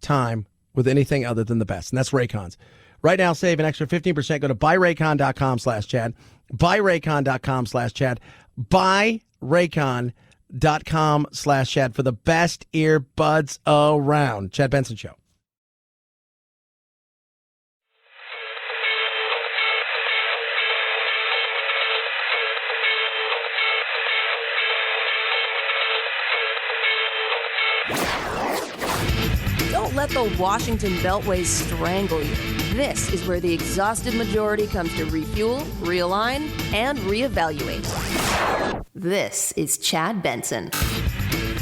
time with anything other than the best. And that's Raycons. Right now, save an extra 15%. Go to buyraycon.com/Chad. Buyraycon.com/Chad. Buyraycon.com/Chad for the best earbuds around. Chad Benson Show. Don't let the Washington Beltway strangle you. This is where the exhausted majority comes to refuel, realign, and reevaluate. This is Chad Benson.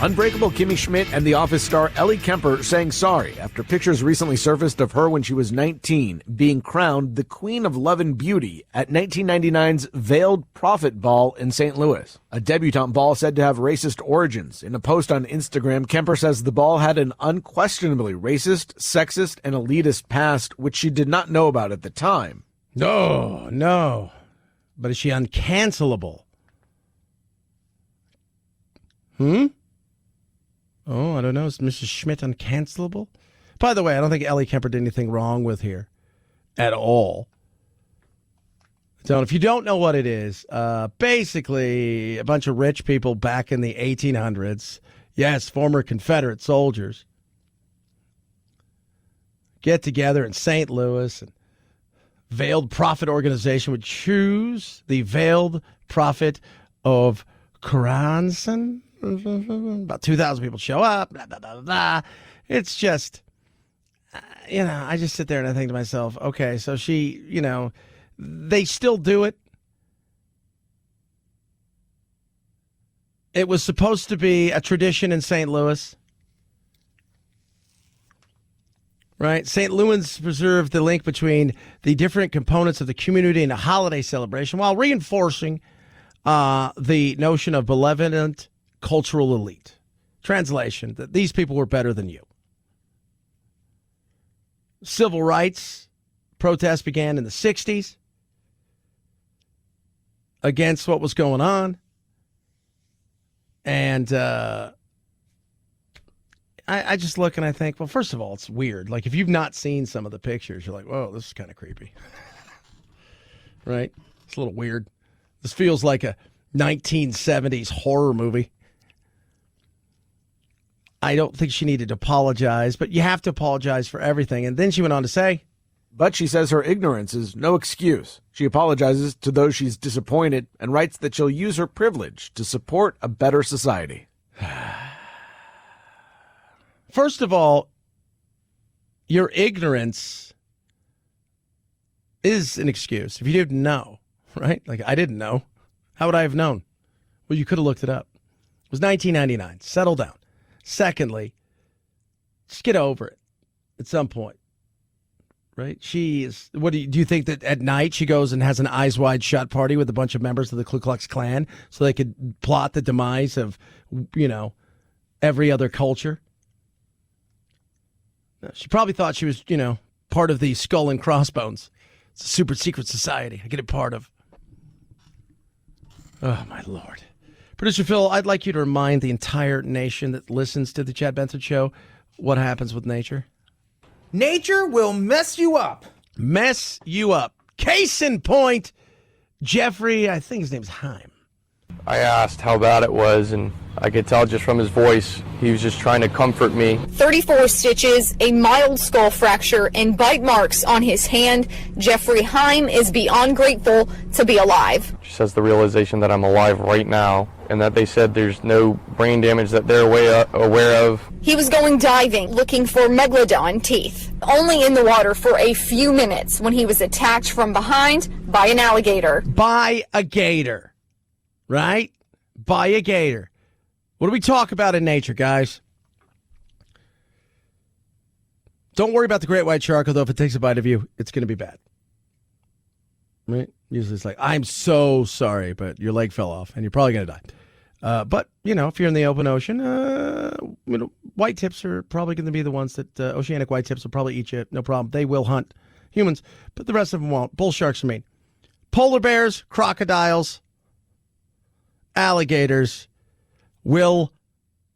Unbreakable Kimmy Schmidt and The Office star Ellie Kemper saying sorry after pictures recently surfaced of her when she was 19 being crowned the Queen of Love and Beauty at 1999's Veiled Prophet Ball in St. Louis. A debutante ball said to have racist origins. In a post on Instagram, Kemper says the ball had an unquestionably racist, sexist, and elitist past, which she did not know about at the time. No. But is she uncancelable? Oh, I don't know. Is Mrs. Schmidt uncancelable? By the way, I don't think Ellie Kemper did anything wrong with here at all. So if you don't know what it is, basically a bunch of rich people back in the 1800s, yes, former Confederate soldiers, get together in St. Louis, and Veiled Prophet organization would choose the Veiled Prophet of Coranson. About 2,000 people show up, blah, blah, blah, blah. It's just, I just sit there and I think to myself, okay, so she, they still do it. It was supposed to be a tradition in St. Louis. Right? St. Louis preserved the link between the different components of the community and a holiday celebration while reinforcing the notion of benevolent cultural elite. Translation, that these people were better than you. Civil rights protests began in the 60s against what was going on. And I just look and I think, well, first of all, it's weird. Like, if you've not seen some of the pictures, you're like, whoa, this is kind of creepy. Right? It's a little weird. This feels like a 1970s horror movie. I don't think she needed to apologize, but you have to apologize for everything. And then she went on to say, but she says her ignorance is no excuse. She apologizes to those she's disappointed and writes that she'll use her privilege to support a better society. First of all, your ignorance is an excuse. If you didn't know, right? Like, I didn't know. How would I have known? Well, you could have looked it up. It was 1999. Settle down. Secondly, just get over it at some point, right? She is, do you think that at night she goes and has an Eyes Wide Shut party with a bunch of members of the Ku Klux Klan so they could plot the demise of, every other culture? No, she probably thought she was, part of the Skull and Crossbones. It's a super secret society I get a part of. Oh, my Lord. Producer Phil, I'd like you to remind the entire nation that listens to the Chad Benson Show what happens with nature. Nature will mess you up. Mess you up. Case in point, Jeffrey, I think his name's Heim. I asked how bad it was, and I could tell just from his voice, he was just trying to comfort me. 34 stitches, a mild skull fracture, and bite marks on his hand. Jeffrey Heim is beyond grateful to be alive. Just has the realization that I'm alive right now, and that they said there's no brain damage that they're aware of. He was going diving, looking for megalodon teeth. Only in the water for a few minutes when he was attacked from behind by an alligator. By a gator. Right? By a gator. What do we talk about in nature, guys? Don't worry about the great white shark, although if it takes a bite of you, it's going to be bad. Right? Usually it's like, I'm so sorry, but your leg fell off and you're probably going to die. But, if you're in the open ocean, white tips are probably going to be the ones that, oceanic white tips will probably eat you. No problem. They will hunt humans, but the rest of them won't. Bull sharks are mean. Polar bears, crocodiles, alligators will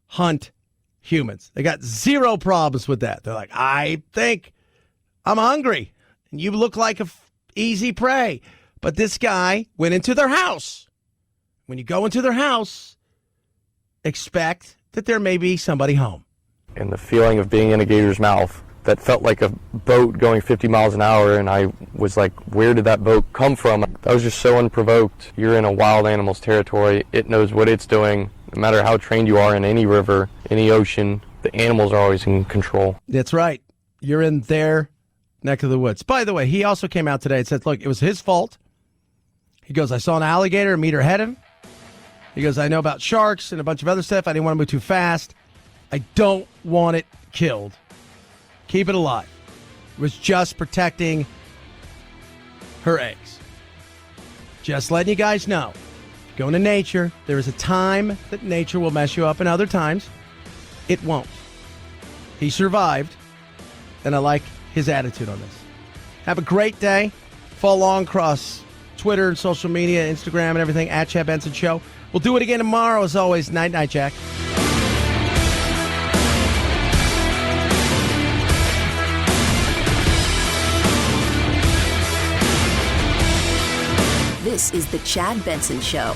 hunt humans. They got zero problems with that. They're like, I think I'm hungry, and you look like easy prey. But this guy went into their house. When you go into their house, expect that there may be somebody home. And the feeling of being in a gator's mouth that felt like a boat going 50 miles an hour, and I was like, where did that boat come from? I was just so unprovoked. You're in a wild animal's territory. It knows what it's doing. No matter how trained you are in any river, any ocean, the animals are always in control. That's right. You're in their neck of the woods. By the way, he also came out today and said, look, it was his fault. He goes, I saw an alligator meter head him. He goes, I know about sharks and a bunch of other stuff. I didn't want to move too fast. I don't want it killed. Keep it alive. It was just protecting her eggs. Just letting you guys know. Go into nature. There is a time that nature will mess you up, and other times it won't. He survived, and I like his attitude on this. Have a great day. Follow along across Twitter and social media, Instagram and everything, at Chad Benson Show. We'll do it again tomorrow, as always. Night, night, Jack. This is the Chad Benson Show.